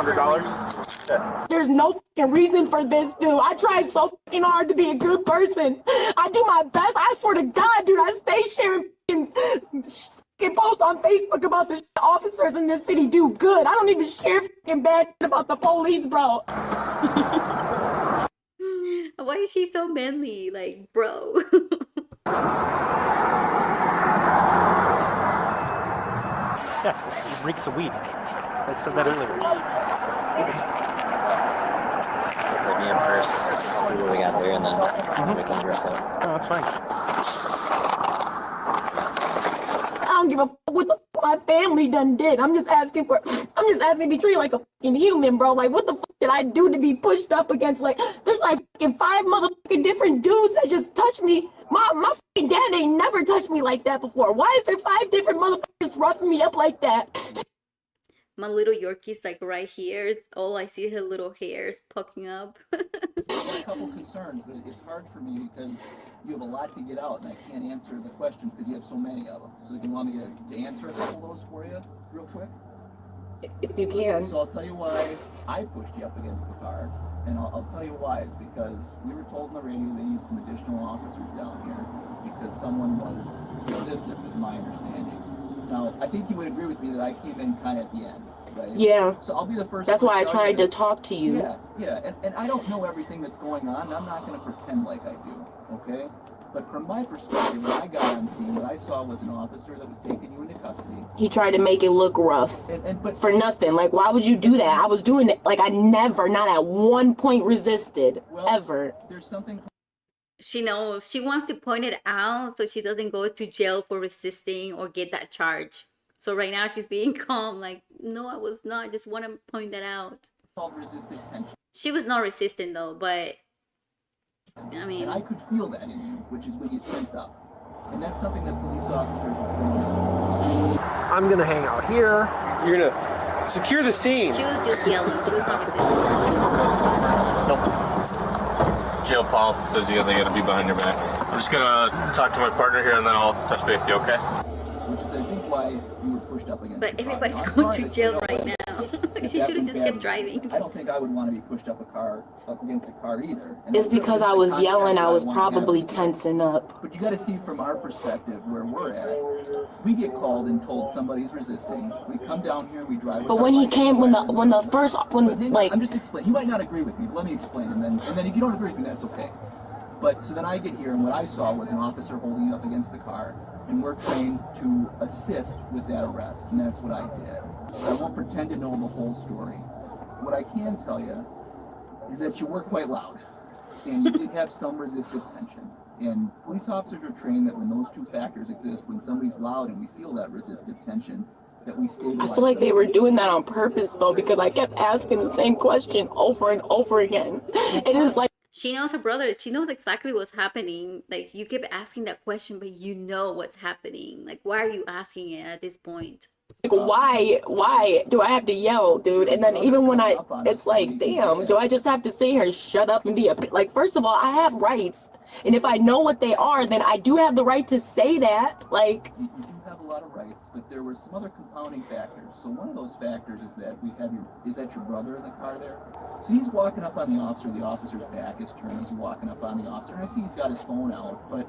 Speaker 10: $600.
Speaker 8: There's no fucking reason for this, dude. I tried so fucking hard to be a good person. I do my best. I swear to God, dude, I stay sharing fucking posts on Facebook about the officers in this city do good. I don't even share fucking bad about the police, bro.
Speaker 1: Why is she so manly? Like, bro.
Speaker 10: Yeah, it reeks of weed. I said that earlier.
Speaker 4: Let's be in first, see what we got there, and then we can dress up.
Speaker 10: No, that's fine.
Speaker 8: I don't give a fuck what the fuck my family done did. I'm just asking to be treated like a fucking human, bro. Like, what the fuck did I do to be pushed up against? Like, there's like fucking 5 motherfucking different dudes that just touched me. My fucking dad ain't never touched me like that before. Why is there 5 different motherfuckers roughing me up like that?
Speaker 1: My little Yorkie's like right here. All I see her little hairs poking up.
Speaker 11: There's a couple concerns, but it's hard for me because you have a lot to get out, and I can't answer the questions because you have so many of them. So, do you want me to answer a couple of those for you real quick?
Speaker 8: If you can.
Speaker 11: So I'll tell you why I pushed you up against the car, and I'll tell you why. It's because we were told on the radio they need some additional officers down here because someone was resistant, is my understanding. Now, I think you would agree with me that I came in kind of at the end, right?
Speaker 8: Yeah.
Speaker 11: So I'll be the first.
Speaker 8: That's why I tried to talk to you.
Speaker 11: Yeah, and I don't know everything that's going on, and I'm not going to pretend like I do, okay? But from my perspective, when I got on scene, what I saw was an officer that was taking you into custody.
Speaker 8: He tried to make it look rough. But for nothing. Like, why would you do that? I was doing it. Like, I never, not at one point resisted. Well, ever.
Speaker 11: There's something...
Speaker 1: She knows. She wants to point it out so she doesn't go to jail for resisting or get that charge. So right now she's being calm. Like, no, I was not. I just want to point that out.
Speaker 11: Resistant tension.
Speaker 1: She was not resisting though, but... I mean,
Speaker 11: and I could feel that in you, which is when you tense up. And that's something that police officers are trained on.
Speaker 3: I'm gonna hang out here. You're gonna secure the scene.
Speaker 1: She was just yelling. She was not resisting.
Speaker 5: Nope. Jail policy says they gotta be behind your back. I'm just gonna talk to my partner here and then I'll touch base with you, okay?
Speaker 11: Which is, I think, why you were pushed up against
Speaker 1: But
Speaker 11: the car.
Speaker 1: everybody's
Speaker 11: I'm
Speaker 1: going
Speaker 11: sorry
Speaker 1: to
Speaker 11: that
Speaker 1: jail
Speaker 11: you
Speaker 1: right
Speaker 11: know,
Speaker 1: now. She should have just kept driving.
Speaker 11: I don't think I would want to be pushed up against a car either. And
Speaker 8: It's because I was yelling. I was probably tensing up.
Speaker 11: But you got to see from our perspective where we're at. We get called and told somebody's resisting. We come down here, we drive.
Speaker 8: But when he came, I'm
Speaker 11: just explaining. You might not agree with me. But let me explain, and then if you don't agree with me, that's okay. But so then I get here, and what I saw was an officer holding you up against the car, and we're trained to assist with that arrest, and that's what I did. I won't pretend to know the whole story. What I can tell you is that you were quite loud, and you did have some resistive tension. And police officers are trained that when those two factors exist, when somebody's loud and we feel that resistive tension, that we stabilize.
Speaker 8: I feel like they were doing that on purpose, though, because I kept asking the same question over and over again. It is like,
Speaker 1: she knows her brother. She knows exactly what's happening. Like, you keep asking that question, but you know what's happening. Like, why are you asking it at this point?
Speaker 8: why do I have to yell, dude? And then even when it's like, damn, do I just have to sit here and shut up and be like, first of all, I have rights. And if I know what they are, then I do have the right to say that. Like,
Speaker 11: You do have a lot of rights, but there were some other compounding factors. So one of those factors is that is that your brother in the car there? So he's walking up on the officer's back is turned, he's walking up on the officer, and I see he's got his phone out, but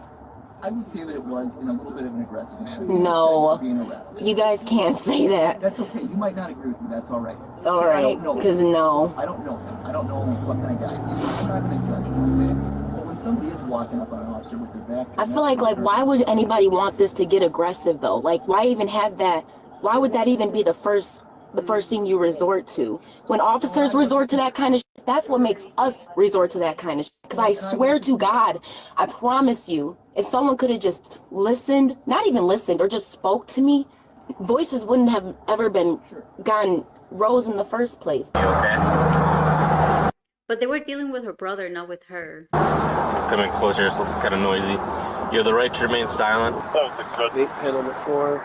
Speaker 11: I would say that it was in a little bit of an aggressive manner.
Speaker 8: No,
Speaker 11: being arrested.
Speaker 8: you guys can't say that.
Speaker 11: That's okay. You might not agree with me. That's all right.
Speaker 8: All right, because no.
Speaker 11: I don't know him. I don't know what kind of guy he is. I'm not going to judge him, okay? But when somebody is walking up on an officer with their back,
Speaker 8: I feel like why would anybody want this to get aggressive though? Like, why even have that? Why would that even be the first thing you resort to? When officers resort to that kind of shit, that's what makes us resort to that kind of shit. Because I swear to God, I promise you, if someone could have just listened, not even listened, or just spoke to me, voices wouldn't have ever rose in the first place.
Speaker 5: You okay?
Speaker 1: But they were dealing with her brother, not with her.
Speaker 5: Coming closer, it's kind of noisy. You have the right to remain silent.
Speaker 3: Vape pen on the floor.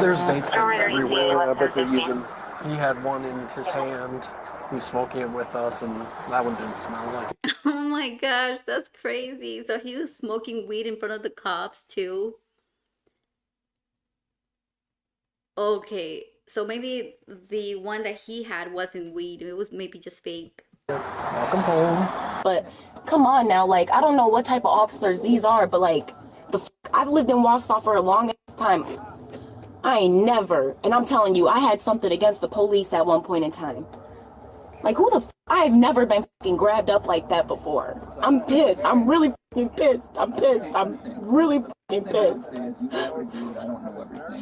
Speaker 3: There's vape pens everywhere. I bet they're using. He had one in his hand. He was smoking it with us, and that one didn't smell like it.
Speaker 1: Oh my gosh, that's crazy. So he was smoking weed in front of the cops too. Okay, so maybe the one that he had wasn't weed. It was maybe just vape.
Speaker 3: Welcome home.
Speaker 8: But come on now, like, I don't know what type of officers these are, but like, I've lived in Wausau for a long ass time. I ain't never, and I'm telling you, I had something against the police at one point in time. Like, I've never been fucking grabbed up like that before. I'm pissed. I'm really fucking pissed. I'm pissed. I'm really fucking pissed.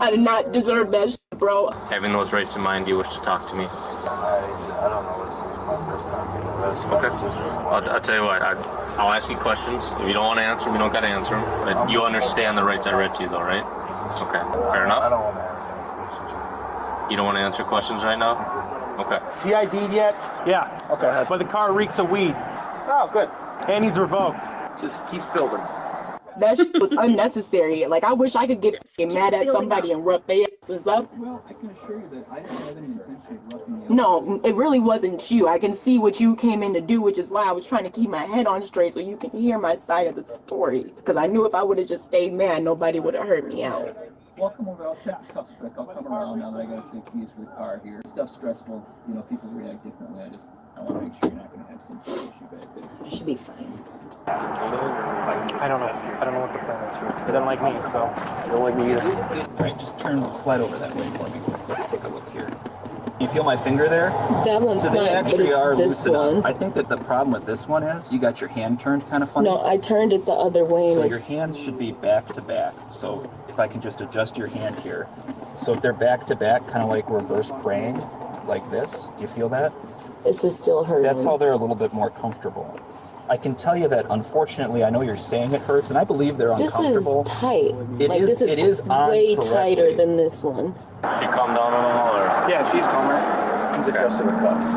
Speaker 8: I did not deserve that shit, bro.
Speaker 5: Having those rights in mind, do you wish to talk to me?
Speaker 6: I don't know what this is my first time being arrested.
Speaker 5: Okay. I'll tell you what, I'll ask you questions. If you don't want to answer them, you don't got to answer them. But you understand the rights I read to you, though, right? Okay. Fair enough?
Speaker 6: I don't want to answer any questions.
Speaker 5: You don't want to answer questions right now? Okay.
Speaker 10: CID'd yet? Yeah. Okay. But the car reeks of weed.
Speaker 4: Oh, good.
Speaker 10: And he's revoked.
Speaker 6: Just keeps building.
Speaker 8: That shit was unnecessary. Like, I wish I could get fucking mad at somebody and rough their asses up.
Speaker 11: Well, I can assure you that I didn't have any intention of roughing you up.
Speaker 8: No, it really wasn't you. I can see what you came in to do, which is why I was trying to keep my head on straight so you can hear my side of the story. Because I knew if I would have just stayed mad, nobody would have heard me out.
Speaker 11: Well, I'll come over. I'll check the cuffs quick. I'll come around now that I got to say keys for the car here. Stuff's stressful. You know, people react differently. I want to make sure you're not going to have some sort of issue back there.
Speaker 8: I should be fine.
Speaker 10: I don't know. I don't know what the plan is here. They don't like me, so.
Speaker 3: They don't like me either.
Speaker 12: All right, just slide over that way for me quick. Let's take a look here. You feel my finger there?
Speaker 8: That one's
Speaker 12: So
Speaker 8: fine,
Speaker 12: they
Speaker 8: but
Speaker 12: actually
Speaker 8: it's
Speaker 12: are
Speaker 8: this
Speaker 12: loosened
Speaker 8: one.
Speaker 12: up. I think that the problem with this one is you got your hand turned kind of funny.
Speaker 8: No, I turned it the other way.
Speaker 12: So
Speaker 8: and
Speaker 12: your hands should be back to back. So if I can just adjust your hand here. So if they're back to back, kind of like reverse praying, like this. Do you feel that?
Speaker 8: This is still hurting.
Speaker 12: That's how they're a little bit more comfortable. I can tell you that, unfortunately, I know you're saying it hurts, and I believe they're uncomfortable.
Speaker 8: This is tight.
Speaker 12: It is
Speaker 8: way
Speaker 12: on
Speaker 8: tighter
Speaker 12: correctly.
Speaker 8: than this one.
Speaker 5: She calmed down at all, or?
Speaker 10: Yeah, she's calmer.
Speaker 6: He's adjusting the cuffs.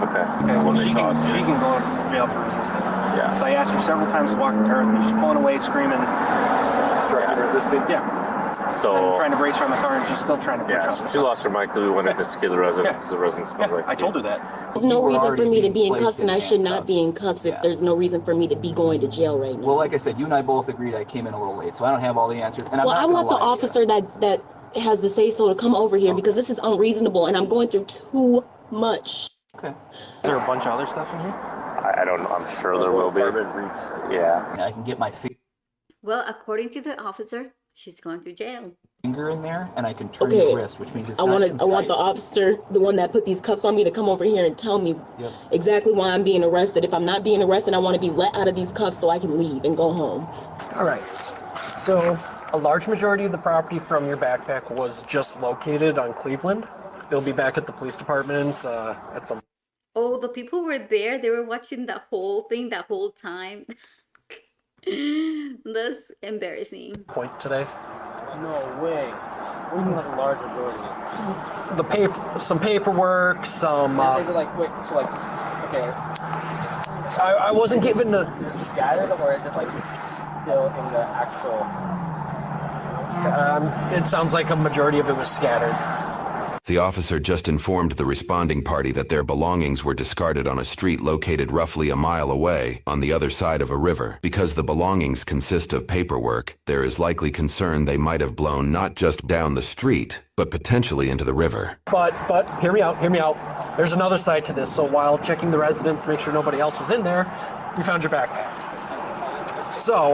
Speaker 5: Okay.
Speaker 10: Well, she can go to jail for resisting.
Speaker 5: Yeah.
Speaker 10: So I asked her several times to walk the car with me. She's pulling away, screaming.
Speaker 6: Obstructing, resisting.
Speaker 10: Yeah.
Speaker 5: So.
Speaker 10: I'm trying to brace her on the car, and she's still trying to push
Speaker 5: Yeah, she lost her mind because we went in to secure the resident because the resident smells like.
Speaker 10: I told her that.
Speaker 8: There's no reason for me to be in cuffs, and I should not be in
Speaker 12: handcuffs.
Speaker 8: cuffs if there's no reason for me to be going to jail right now.
Speaker 12: Well, like I said, you and I both agreed I came in a little late, so I don't have all the answers. And I'm
Speaker 8: Well,
Speaker 12: not
Speaker 8: I want the
Speaker 12: gonna lie to you.
Speaker 8: officer that has the say-so to come over here because this is unreasonable, and I'm going through too much.
Speaker 12: Okay.
Speaker 10: Is there a bunch of other stuff in here?
Speaker 5: I don't know. I'm sure there will be. Yeah.
Speaker 12: I can get my
Speaker 1: Well, according to the officer, she's going to jail.
Speaker 12: finger in there, and I can turn
Speaker 8: Okay.
Speaker 12: your wrist, which means it's
Speaker 8: I
Speaker 12: not
Speaker 8: want
Speaker 12: too
Speaker 8: I want the
Speaker 12: tight.
Speaker 8: officer, the one that put these cuffs on me, to come over here and tell me
Speaker 12: Yep.
Speaker 8: exactly why I'm being arrested. If I'm not being arrested, I want to be let out of these cuffs so I can leave and go home.
Speaker 3: All right. So, a large majority of the property from your backpack was just located on Cleveland. It'll be back at the police department at some
Speaker 1: Oh, the people were there. They were watching that whole thing that whole time. That's embarrassing.
Speaker 3: point today.
Speaker 10: No way. What do you mean like a large majority?
Speaker 3: The paper, some paperwork, some.
Speaker 4: Is it like, wait, so like, okay,
Speaker 3: I wasn't given the.
Speaker 4: is it scattered or is it like still in the actual?
Speaker 3: It sounds like a majority of it was scattered.
Speaker 2: The officer just informed the responding party that their belongings were discarded on a street located roughly a mile away on the other side of a river. Because the belongings consist of paperwork, there is likely concern they might have blown not just down the street, but potentially into the river.
Speaker 3: But hear me out. There's another side to this. So while checking the residence to make sure nobody else was in there, you found your backpack. So,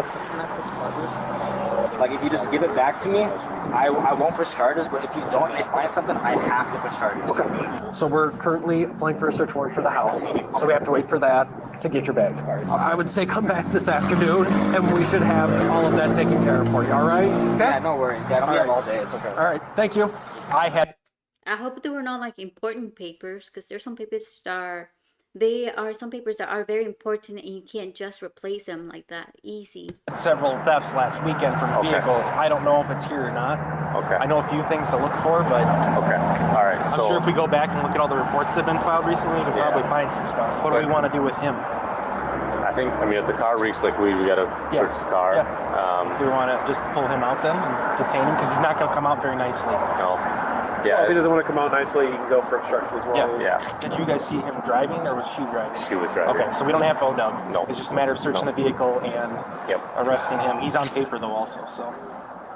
Speaker 4: like, if you just give it back to me, I won't push charges, but if you don't, I find something, I have to push charges.
Speaker 3: okay. So we're currently applying for a search warrant for the house. So we have to wait for that to get your bag. I would say come back this afternoon, and we should have all of that taken care of for you, all right? Okay?
Speaker 4: Yeah, no worries. Yeah, I don't have all day. It's okay.
Speaker 3: All right, thank you.
Speaker 1: I hope they were not like important papers, because there's some papers that are some papers that are very important and you can't just replace them like that easy.
Speaker 10: Several thefts last weekend from vehicles. I don't know if it's here or not.
Speaker 5: Okay.
Speaker 10: I know a few things to look for, but
Speaker 5: Okay. All right.
Speaker 10: I'm sure if we go back and look at all the reports that have been filed recently, we could probably find some stuff. What do we want to do with him?
Speaker 5: I mean, if the car reeks like weed, we gotta search the car.
Speaker 10: Yeah. Do we want to just pull him out then and detain him? Because he's not going to come out very nicely.
Speaker 5: No.
Speaker 3: Well,
Speaker 5: Yeah.
Speaker 3: if he doesn't want to come out nicely, he can go for obstruction as well.
Speaker 5: Yeah.
Speaker 10: Did you guys see him driving, or was she driving?
Speaker 5: She was driving.
Speaker 10: Okay, so we don't have ODUG.
Speaker 5: No.
Speaker 10: It's just a matter of searching the vehicle and
Speaker 5: Yep.
Speaker 10: arresting him. He's on paper, though, also, so.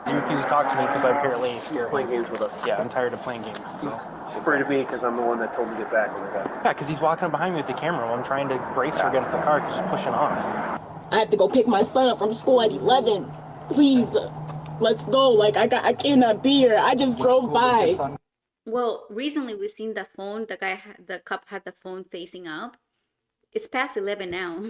Speaker 10: He refused to talk to me because I apparently
Speaker 3: He's playing games with us.
Speaker 10: Yeah, I'm tired of playing games. So.
Speaker 3: He's afraid of me because I'm the one that told him to get back when I got
Speaker 10: Yeah, because he's walking behind me with the camera while I'm trying to brace her against the car, just pushing off.
Speaker 8: I have to go pick my son up from school at 11. Please, let's go. Like, I cannot be here. I just drove by.
Speaker 1: Well, recently we've seen the phone, the cop had the phone facing up. It's past 11 now.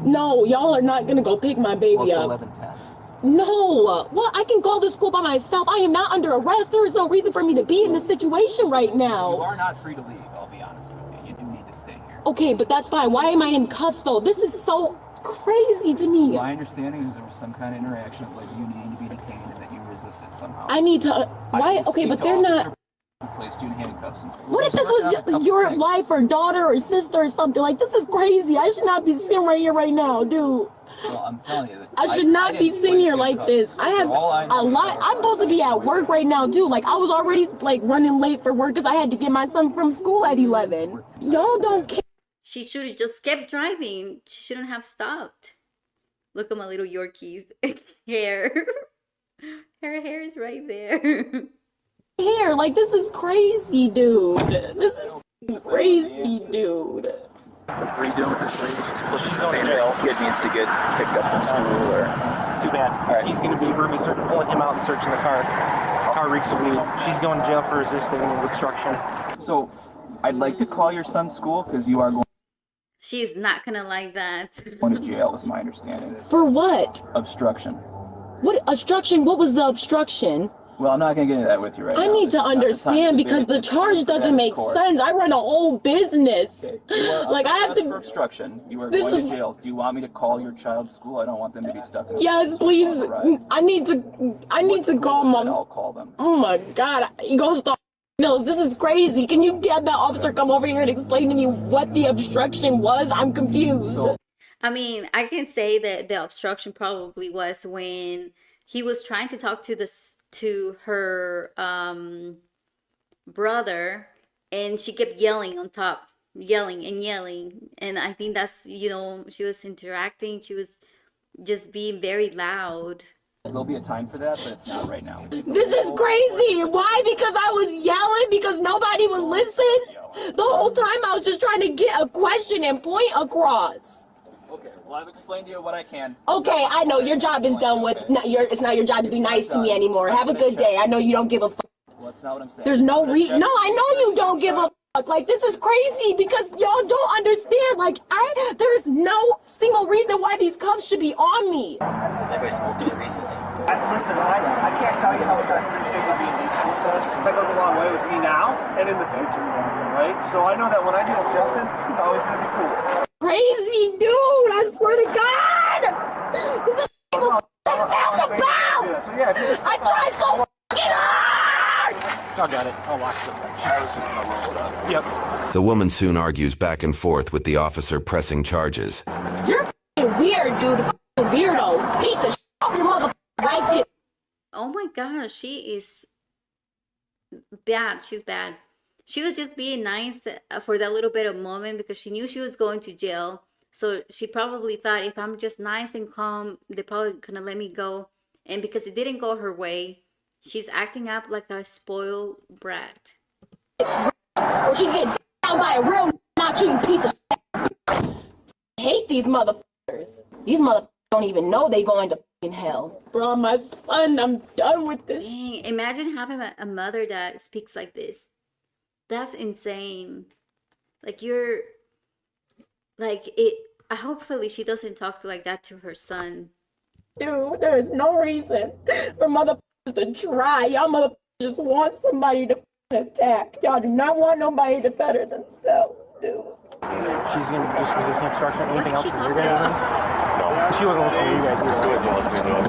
Speaker 8: No, y'all are not going to go pick my baby up.
Speaker 12: 11:10.
Speaker 8: No. Well, I can go to school by myself. I am not under arrest. There is no reason for me to be in this situation right now.
Speaker 12: You are not free to leave, I'll be honest with you. You do need to stay here.
Speaker 8: Okay, but that's fine. Why am I in cuffs, though? This is so crazy to me.
Speaker 12: My understanding is there was some kind of interaction of like you needing to be detained and that you resisted somehow.
Speaker 8: I need to... Why? Okay, but they're not...
Speaker 12: Who placed you in handcuffs.
Speaker 8: What if this was your wife or daughter or sister or something? Like, this is crazy. I should not be sitting right here right now, dude.
Speaker 12: Well, I'm telling you.
Speaker 8: I should not be sitting here like this. I have a lot. I'm supposed to be at work right now, too. Like, I was already, like, running late for work because I had to get my son from school at 11. Y'all don't care.
Speaker 1: She should have just kept driving. She shouldn't have stopped. Look at my little Yorkie's hair. Her hair is right there.
Speaker 8: Here, like, this is crazy, dude. This is crazy, dude.
Speaker 11: What are you doing with this lady?
Speaker 10: Well, she's going to jail.
Speaker 11: Kid needs to get picked up from school, or
Speaker 10: It's too bad. She's going to be pulling him out and searching the car. His car reeks of weed. She's going to jail for resisting obstruction.
Speaker 12: So, I'd like to call your son's school because you are going
Speaker 1: She's not gonna like that.
Speaker 12: to jail, is my understanding.
Speaker 8: For what?
Speaker 12: Obstruction.
Speaker 8: What obstruction? What was the obstruction?
Speaker 12: Well, I'm not going to get into that with you right now.
Speaker 8: I need
Speaker 12: This
Speaker 8: to
Speaker 12: is not the time
Speaker 8: understand
Speaker 12: to
Speaker 8: because
Speaker 12: debate
Speaker 8: the charge
Speaker 12: it.
Speaker 8: doesn't make
Speaker 12: Court.
Speaker 8: sense. I run a whole business.
Speaker 12: Okay. You are
Speaker 8: Like, I have
Speaker 12: under arrest for
Speaker 8: to.
Speaker 12: obstruction. You are
Speaker 8: This
Speaker 12: going
Speaker 8: is-
Speaker 12: to jail. Do you want me to call your child's school? I don't want them to be stuck in
Speaker 8: Yes, please.
Speaker 12: Right.
Speaker 8: I need to call
Speaker 12: And
Speaker 8: my.
Speaker 12: I'll call them.
Speaker 8: Oh my God. He goes to. No, this is crazy. Can you get that officer come over here and explain to me what the obstruction was? I'm confused.
Speaker 1: I mean, I can say that the obstruction probably was when he was trying to talk to her brother, and she kept yelling on top, yelling, and I think that's, she was interacting, she was just being very loud.
Speaker 12: There'll be a time for that, but it's not right now.
Speaker 8: This is crazy. Why? Because I was yelling? Because nobody would listen? The whole time I was just trying to get a question and point across.
Speaker 12: Okay, well, I've explained to you what I can.
Speaker 8: Okay, I know your job is done with. It's not your job to be nice to me anymore. Have a good day. I know you don't give a fuck.
Speaker 12: Well, that's not what I'm saying.
Speaker 8: There's no reason. No, I know you don't give a fuck. Like, this is crazy because y'all don't understand. Like, there's no single reason why these cuffs should be on me.
Speaker 11: has anybody smoked it recently?
Speaker 10: Listen, I can't tell you how much I appreciate you being decent with us. That goes a long way with me now and in the future, right? So I know that when I deal with Justin, he's always going to be cool.
Speaker 8: Crazy dude, I swear to God! This is what sounds about!
Speaker 10: So yeah, if you just...
Speaker 8: I try so fucking hard!
Speaker 10: I got it. I'll watch them.
Speaker 11: I was just gonna roll it up.
Speaker 10: Yep.
Speaker 2: The woman soon argues back and forth with the officer pressing charges.
Speaker 8: You're fucking weird, dude. Fucking weirdo. Piece of shit. Your mother right here.
Speaker 1: Oh my gosh, she is bad. She's bad. She was just being nice for that little bit of moment because she knew she was going to jail. So she probably thought if I'm just nice and calm, they're probably gonna let me go. And because it didn't go her way, she's acting up like a spoiled brat.
Speaker 8: Or she's getting down by a real not cheating piece of shit. I hate these motherfuckers. These motherfuckers don't even know they going to fucking hell. Bro, my son, I'm done with this.
Speaker 1: Dang, imagine having a mother that speaks like this. That's insane. Like you're like it. Hopefully she doesn't talk like that to her son.
Speaker 8: Dude, there is no reason for motherfuckers to try. Y'all motherfuckers just want somebody to attack. Y'all do not want nobody to better themselves, dude.
Speaker 10: She's gonna just resist obstruction. Anything else from your guys? No. She wasn't listening to you guys either.
Speaker 5: She wasn't listening to us.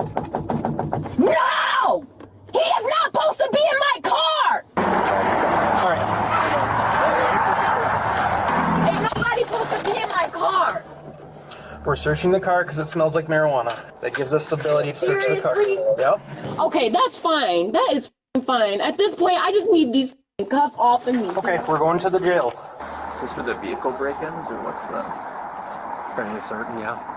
Speaker 8: No! He is not supposed to be in my car!
Speaker 10: All right.
Speaker 8: Ain't nobody supposed to be in my car!
Speaker 10: We're searching the car because it smells like marijuana. That gives us the ability to search the car.
Speaker 8: Seriously?
Speaker 10: Yep.
Speaker 8: Okay, that's fine. That is fine. At this point, I just need these cuffs off of me.
Speaker 10: Okay, we're going to the jail.
Speaker 11: Is this for the vehicle break-ins or what's the?
Speaker 3: Fairly certain, yeah.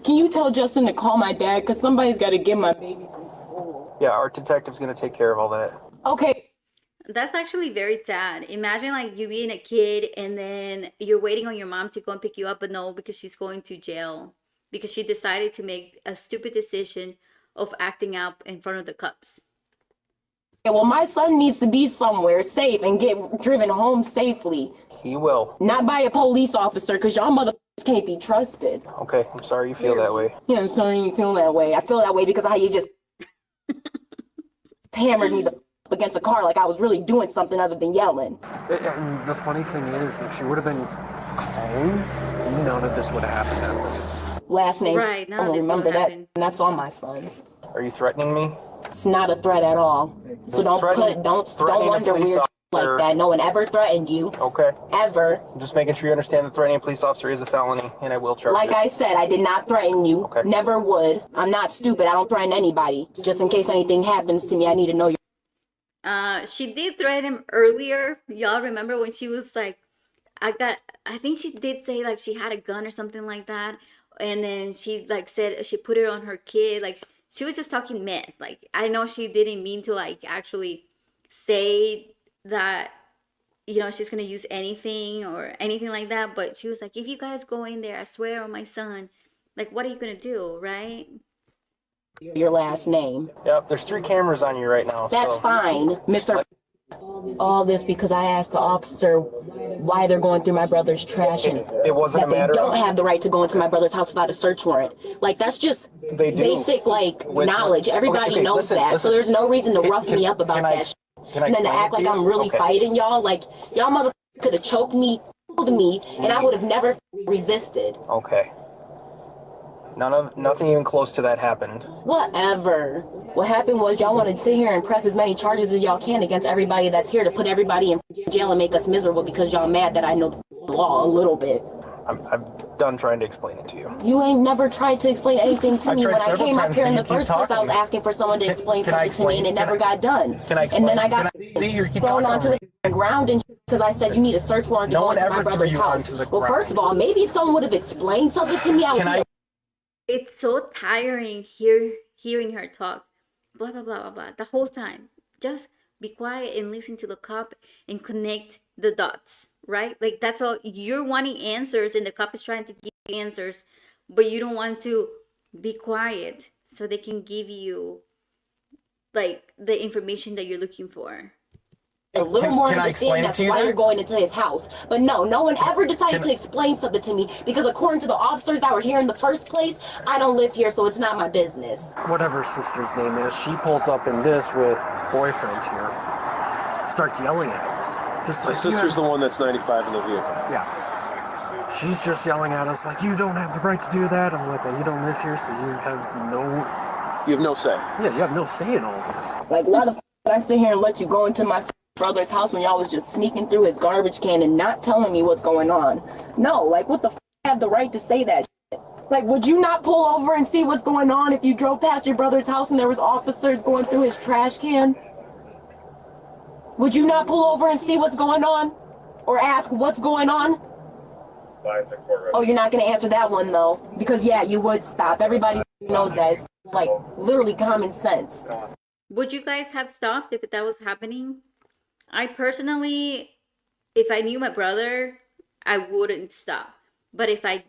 Speaker 8: Can you tell Justin to call my dad? Because somebody's got to get my baby from school.
Speaker 10: Yeah, our detective's gonna take care of all that.
Speaker 8: Okay.
Speaker 1: That's actually very sad. Imagine like you being a kid and then you're waiting on your mom to go and pick you up, but no, because she's going to jail because she decided to make a stupid decision of acting out in front of the cops.
Speaker 8: Yeah, well, my son needs to be somewhere safe and get driven home safely.
Speaker 10: He will.
Speaker 8: Not by a police officer, because y'all motherfuckers can't be trusted.
Speaker 10: Okay, I'm sorry you feel that way.
Speaker 8: Yeah, I'm sorry you feel that way. I feel that way because of how you just hammered me against a car like I was really doing something other than yelling.
Speaker 3: And the funny thing is, if she would have been calm, none of this would have happened.
Speaker 8: Last name.
Speaker 1: Right, none
Speaker 8: I
Speaker 1: of
Speaker 8: don't
Speaker 1: this
Speaker 8: remember
Speaker 1: would've
Speaker 8: that.
Speaker 1: happened.
Speaker 8: And that's on my son.
Speaker 10: Are you threatening me?
Speaker 8: It's not a threat at all. So don't
Speaker 10: Threatening
Speaker 8: wonder
Speaker 10: a police
Speaker 8: weird like
Speaker 10: officer.
Speaker 8: that. No one ever threatened you.
Speaker 10: Okay.
Speaker 8: Ever.
Speaker 10: I'm just making sure you understand that threatening a police officer is a felony, and I will charge
Speaker 8: Like
Speaker 10: you.
Speaker 8: I said, I did not threaten you.
Speaker 10: Okay.
Speaker 8: Never would. I'm not stupid. I don't threaten anybody. Just in case anything happens to me, I need to know you.
Speaker 1: She did threaten him earlier. Y'all remember when she was like, I think she did say like she had a gun or something like that. And then she like said she put it on her kid. Like she was just talking mess. Like I know she didn't mean to like actually say that, you know, she's going to use anything or anything like that. But she was like, if you guys go in there, I swear on my son, like, what are you going to do? Right?
Speaker 8: Your last name.
Speaker 10: Yep, there's 3 cameras on you right now.
Speaker 8: That's
Speaker 10: so.
Speaker 8: fine, Mr. All this because I asked the officer why they're going through my brother's trash and
Speaker 10: It wasn't
Speaker 8: that
Speaker 10: a matter
Speaker 8: they don't
Speaker 10: of...
Speaker 8: have the right to go into my brother's house without a search warrant. Like that's just
Speaker 10: They do.
Speaker 8: basic like knowledge. Everybody
Speaker 10: Okay,
Speaker 8: knows
Speaker 10: listen,
Speaker 8: that, so there's no reason to rough me up about
Speaker 10: can I
Speaker 8: that.
Speaker 10: Can I
Speaker 8: And then to
Speaker 10: explain
Speaker 8: act
Speaker 10: it to
Speaker 8: like
Speaker 10: you?
Speaker 8: I'm really
Speaker 10: Okay.
Speaker 8: fighting y'all, like y'all motherfuckers could have choked me, killed me, and I would have never resisted.
Speaker 10: Okay. Nothing even close to that happened.
Speaker 8: Whatever. What happened was y'all wanted to sit here and press as many charges as y'all can against everybody that's here to put everybody in jail and make us miserable because y'all mad that I know the law a little bit.
Speaker 10: I'm done trying to explain it to you.
Speaker 8: You ain't never tried to explain anything to
Speaker 10: I've
Speaker 8: me.
Speaker 10: tried
Speaker 8: When I
Speaker 10: several
Speaker 8: came up
Speaker 10: times,
Speaker 8: here
Speaker 10: but
Speaker 8: in
Speaker 10: you
Speaker 8: the
Speaker 10: keep
Speaker 8: first place, I was
Speaker 10: talking.
Speaker 8: asking for someone to explain
Speaker 10: can I
Speaker 8: something to me, and it
Speaker 10: explain?
Speaker 8: never got done.
Speaker 10: Can I explain?
Speaker 8: And then I
Speaker 10: Can
Speaker 8: got
Speaker 10: see, you keep
Speaker 8: thrown
Speaker 10: talking
Speaker 8: onto
Speaker 10: over
Speaker 8: the ground and because I said you need a search warrant to
Speaker 10: No
Speaker 8: go
Speaker 10: one
Speaker 8: into my
Speaker 10: ever threw
Speaker 8: brother's
Speaker 10: you
Speaker 8: house.
Speaker 10: onto the
Speaker 8: Well,
Speaker 10: ground.
Speaker 8: first of all, maybe if someone would have explained something to me, I would
Speaker 10: Can I?
Speaker 1: It's so tiring hearing her talk. Blah, blah, blah, blah, blah. The whole time. Just be quiet and listen to the cop and connect the dots, right? Like that's all. You're wanting answers and the cop is trying to give you answers, but you don't want to be quiet so they can give you like the information that you're looking for.
Speaker 8: a little more
Speaker 10: Can I explain
Speaker 8: understanding
Speaker 10: it
Speaker 8: as
Speaker 10: to
Speaker 8: to
Speaker 10: you
Speaker 8: why
Speaker 10: then?
Speaker 8: you're going into his house. But no one ever decided
Speaker 10: Can-
Speaker 8: to explain something to me because according to the officers that were here in the first place, I don't live here, so it's not my business.
Speaker 3: Whatever sister's name is, she pulls up in this with boyfriend here, starts yelling at us. Just
Speaker 9: My
Speaker 3: like, you
Speaker 9: sister's
Speaker 3: have-
Speaker 9: the one that's 95 in the vehicle.
Speaker 3: Yeah. She's just yelling at us like, you don't have the right to do that. I'm like, well, you don't live here, so you have no...
Speaker 9: You have no say.
Speaker 3: Yeah, you have no say in all this.
Speaker 8: Like, why the f did I sit here and let you go into my brother's house when y'all was just sneaking through his garbage can and not telling me what's going on? No, like, what the f I have the right to say that shit? Like, would you not pull over and see what's going on if you drove past your brother's house and there was officers going through his trash can? Would you not pull over and see what's going on? Or ask what's going on? Oh, you're not going to answer that one, though. Because, yeah, you would stop. Everybody knows that. It's, like, literally common sense.
Speaker 1: Would you guys have stopped if that was happening? I personally, if I knew my brother, I wouldn't stop. But if I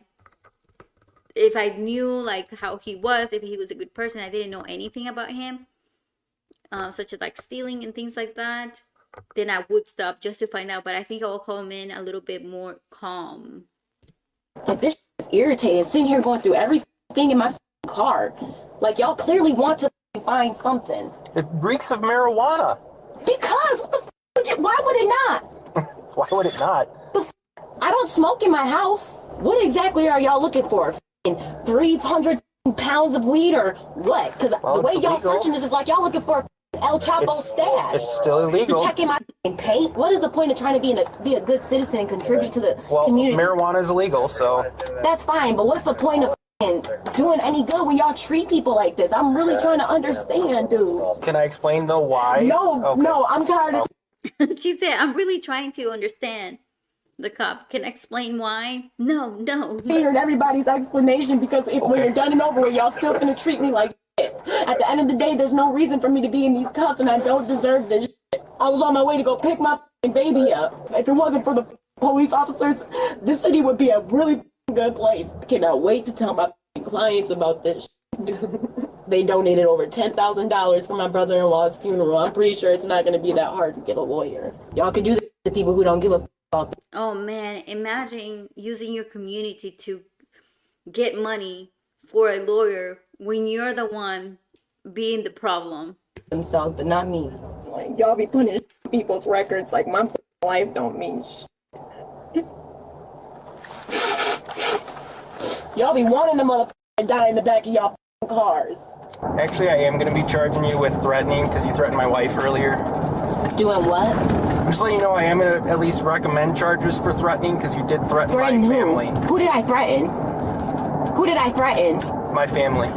Speaker 1: knew like how he was, if he was a good person, I didn't know anything about him, such as like stealing and things like that, then I would stop just to find out. But I think I'll come in a little bit more calm.
Speaker 8: Like, this is irritating. Sitting here going through everything in my car. Like, y'all clearly want to find something.
Speaker 10: It reeks of marijuana.
Speaker 8: Because why would it not?
Speaker 10: Why would it not?
Speaker 8: I don't smoke in my house. What exactly are y'all looking for? 300 pounds of weed or what? Because the way y'all searching this is like y'all looking for El Chapo stash.
Speaker 10: It's still illegal.
Speaker 8: To check in my paint. What is the point of trying to be a good citizen and contribute to the community?
Speaker 10: Marijuana is illegal, so
Speaker 8: that's fine. But what's the point of doing any good when y'all treat people like this? I'm really trying to understand, dude.
Speaker 10: Can I explain though why?
Speaker 8: No, I'm tired of.
Speaker 1: She said, "I'm really trying to understand." The cop can explain why. No.
Speaker 8: Hearing everybody's explanation because when you're done and over with, y'all still gonna treat me like shit. At the end of the day, there's no reason for me to be in these cuffs, and I don't deserve this shit. I was on my way to go pick my baby up. If it wasn't for the police officers, this city would be a really good place. I cannot wait to tell my clients about this shit. They donated over $10,000 for my brother-in-law's funeral. I'm pretty sure it's not gonna be that hard to get a lawyer. Y'all can do this to people who don't give a about.
Speaker 1: Oh man, imagine using your community to get money for a lawyer when you're the one being the problem.
Speaker 8: Themselves, but not me. Like, y'all be putting people's records like my life don't mean shit. Y'all be wanting the motherfucker die in the back of y'all cars.
Speaker 10: Actually, I am going to be charging you with threatening because you threatened my wife earlier.
Speaker 8: Doing what?
Speaker 10: Just letting you know, I am going to at least recommend charges for threatening because you did threaten my family.
Speaker 8: Who did I threaten? Who did I threaten?
Speaker 10: My family.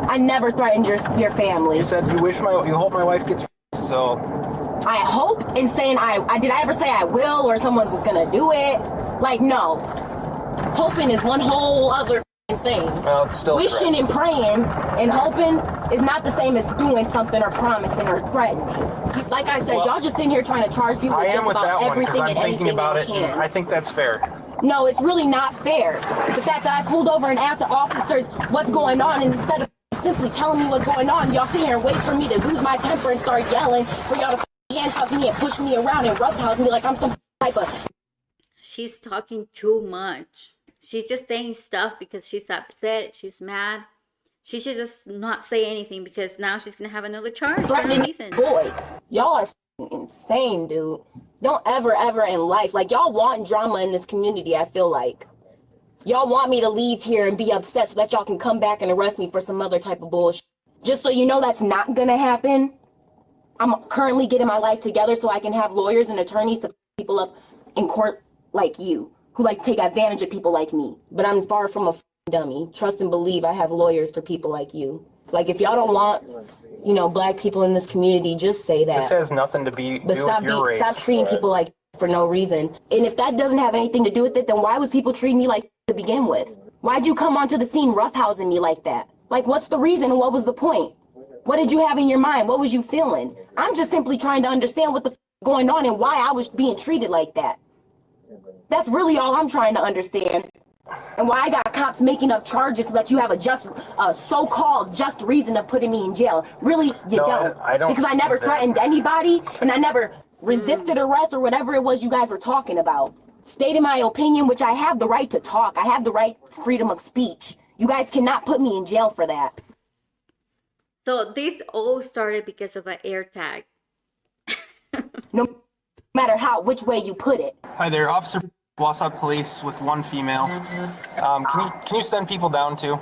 Speaker 8: I never threatened your family.
Speaker 10: You said you hope my wife gets so.
Speaker 8: I hope in saying did I ever say I will or someone was gonna do it? Like, no. Hoping is one whole other thing.
Speaker 10: Well, it's still
Speaker 8: wishing and praying and hoping is not the same as doing something or promising or threatening. Like I said, y'all just sitting here trying to charge people with just about everything and anything they can.
Speaker 10: I think that's fair.
Speaker 8: No, it's really not fair. The fact that I pulled over and asked the officers what's going on, and instead of simply telling me what's going on, y'all sit here and wait for me to lose my temper and start yelling, for y'all to handcuff me and push me around and roughhouse me like I'm some type of...
Speaker 1: She's talking too much. She's just saying stuff because she's upset, she's mad. She should just not say anything because now she's gonna have another charge for no reason.
Speaker 8: Boy, y'all are insane, dude. Don't ever in life, like, y'all want drama in this community. I feel like y'all want me to leave here and be upset so that y'all can come back and arrest me for some other type of bullshit. Just so you know, that's not gonna happen. I'm currently getting my life together so I can have lawyers and attorneys to people up in court like you, who like take advantage of people like me. But I'm far from a dummy. Trust and believe I have lawyers for people like you. Like, if y'all don't want, black people in this community, just say that.
Speaker 10: This has nothing to do with your race.
Speaker 8: Stop treating people like for no reason. And if that doesn't have anything to do with it, then why was people treating me like to begin with? Why'd you come onto the scene roughhousing me like that? Like, what's the reason and what was the point? What did you have in your mind? What was you feeling? I'm just simply trying to understand what the going on and why I was being treated like that. That's really all I'm trying to understand. And why I got cops making up charges so that you have a so-called just reason of putting me in jail. Really, you don't.
Speaker 10: I don't.
Speaker 8: Because I never threatened anybody, and I never resisted arrest or whatever it was you guys were talking about. Stated my opinion, which I have the right to talk. I have the right to freedom of speech. You guys cannot put me in jail for that.
Speaker 1: So this all started because of an AirTag.
Speaker 8: No matter which way you put it.
Speaker 10: Hi there, Officer Wausau Police with one female. Can you send people down too?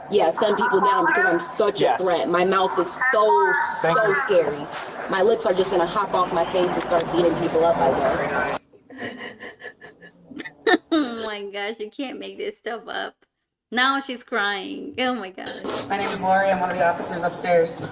Speaker 8: Yeah, send people down because I'm such a threat. My mouth is so scary. My lips are just gonna hop off my face and start beating people up, I guess.
Speaker 1: Oh my gosh, you can't make this stuff up. Now she's crying. Oh my gosh.
Speaker 13: My name is Lori. I'm one of the officers upstairs. You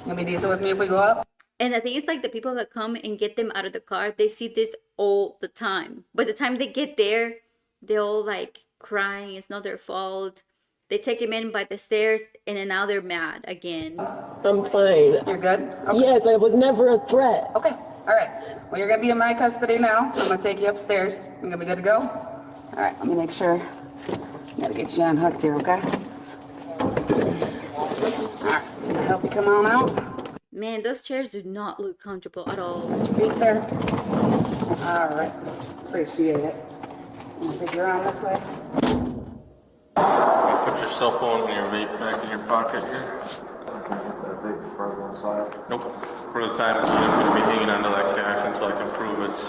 Speaker 13: gonna be decent with me if we go up?
Speaker 1: And the thing is, like, the people that come and get them out of the car, they see this all the time. By the time they get there, they're all like crying. It's not their fault. They take him in by the stairs, and then now they're mad again.
Speaker 13: I'm fine.
Speaker 14: You're good? Okay.
Speaker 13: Yes, I was never a threat.
Speaker 14: Okay. All right. Well, you're going to be in my custody now. I'm going to take you upstairs. You're going to be good to go? All right. Let me make sure. Got to get you unhooked here, okay? All right. I'm going to help you come on out.
Speaker 1: Man, those chairs do not look comfortable at all.
Speaker 14: Put your feet there. All right. Appreciate it. I'm going to take you around this way.
Speaker 5: Put your cell phone and your vape back in your pocket here.
Speaker 6: I can get that vape before I go inside.
Speaker 5: Nope. For the time being, I'm going to be hanging onto that cash until I can prove it's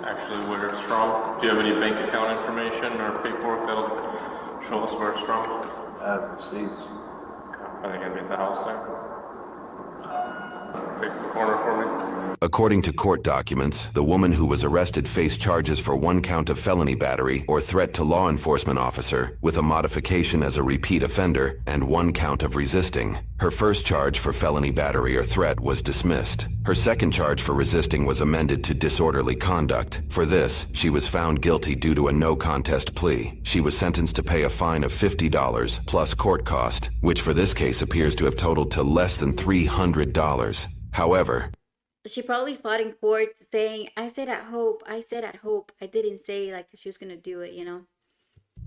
Speaker 5: actually where it's from. Do you have any bank account information or paperwork that'll show us where it's from?
Speaker 6: I have receipts.
Speaker 5: Are they going to be at the house there? Face the corner for me.
Speaker 2: According to court documents, the woman who was arrested faced charges for 1 count of felony battery or threat to law enforcement officer with a modification as a repeat offender and 1 count of resisting. Her first charge for felony battery or threat was dismissed. Her second charge for resisting was amended to disorderly conduct. For this, she was found guilty due to a no contest plea. She was sentenced to pay a fine of $50 plus court cost, which for this case appears to have totaled to less than $300. However,
Speaker 1: she probably fought in court saying, I said I hope, I didn't say like she was gonna do it, you know.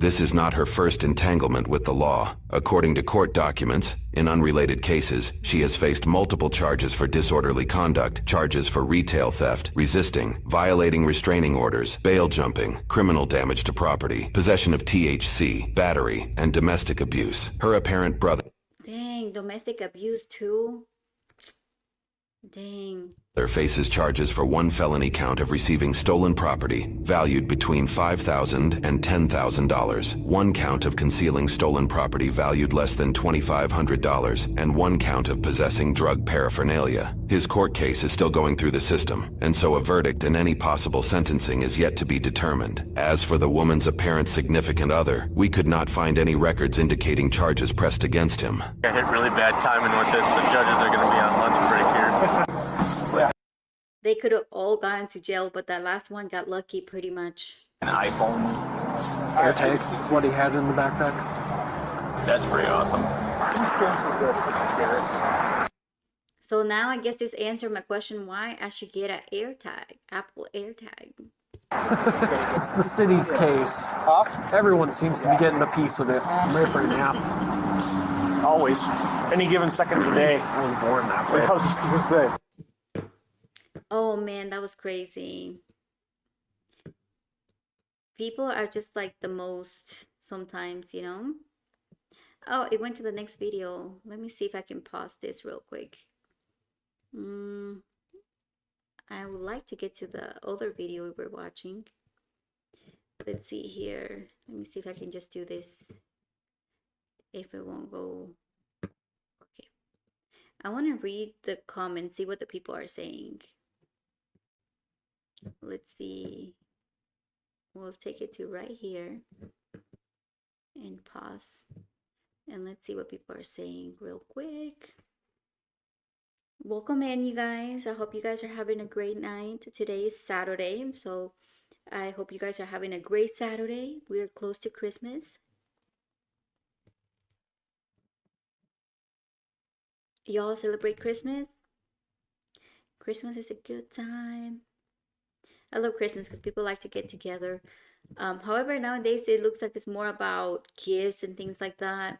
Speaker 2: this is not her first entanglement with the law. According to court documents, in unrelated cases, she has faced multiple charges for disorderly conduct, charges for retail theft, resisting, violating restraining orders, bail jumping, criminal damage to property, possession of THC, battery, and domestic abuse. Her apparent brother
Speaker 1: Dang, domestic abuse too. Dang.
Speaker 2: faces charges for 1 felony count of receiving stolen property valued between $5,000 and $10,000, 1 count of concealing stolen property valued less than $2,500, and 1 count of possessing drug paraphernalia. His court case is still going through the system, and so a verdict and any possible sentencing is yet to be determined. As for the woman's apparent significant other, we could not find any records indicating charges pressed against him.
Speaker 5: I hit really bad timing with this. The judges are going to be on lunch break here.
Speaker 1: They could have all gone to jail, but that last one got lucky pretty much.
Speaker 12: An iPhone.
Speaker 3: AirTag, what he had in the backpack.
Speaker 12: That's pretty awesome.
Speaker 1: So now I guess this answered my question why I should get an AirTag, Apple AirTag.
Speaker 3: It's the city's case. Everyone seems to be getting a piece of it. I'm ready for a nap.
Speaker 10: Always. Any given second of the day.
Speaker 3: I was born that way.
Speaker 10: I was just gonna say.
Speaker 1: Oh man, that was crazy. People are just like the most sometimes, you know? Oh, it went to the next video. Let me see if I can pause this real quick. I would like to get to the other video we were watching. Let's see here. Let me see if I can just do this. If it won't go. Okay. I want to read the comments, see what the people are saying. Let's see. We'll take it to right here and pause. And let's see what people are saying real quick. Welcome in, you guys. I hope you guys are having a great night. Today is Saturday, so I hope you guys are having a great Saturday. We are close to Christmas. Y'all celebrate Christmas? Christmas is a good time. I love Christmas because people like to get together. However, nowadays it looks like it's more about gifts and things like that.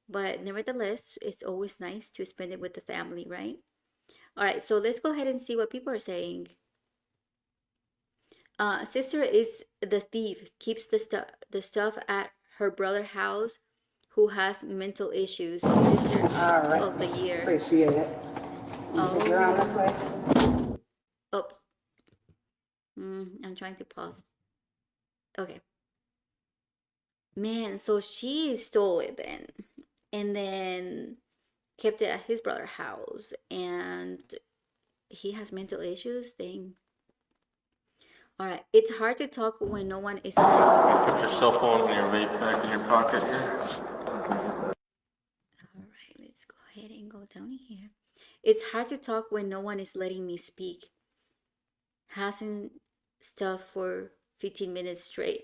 Speaker 1: But nevertheless, it's always nice to spend it with the family, right? All right, so let's go ahead and see what people are saying. Sister is the thief, keeps the stuff at her brother's house, who has mental issues. Sister of the year.
Speaker 14: Appreciate it. Take you around this way.
Speaker 1: Oh. I'm trying to pause. Okay. Man, so she stole it then. And then kept it at his brother's house. And he has mental issues. Dang. Alright. It's hard to talk when no one is.
Speaker 5: Put your cell phone and your vape back in your pocket here.
Speaker 1: Alright, let's go ahead and go down here. It's hard to talk when no one is letting me speak. Hasn't stuff for 15 minutes straight.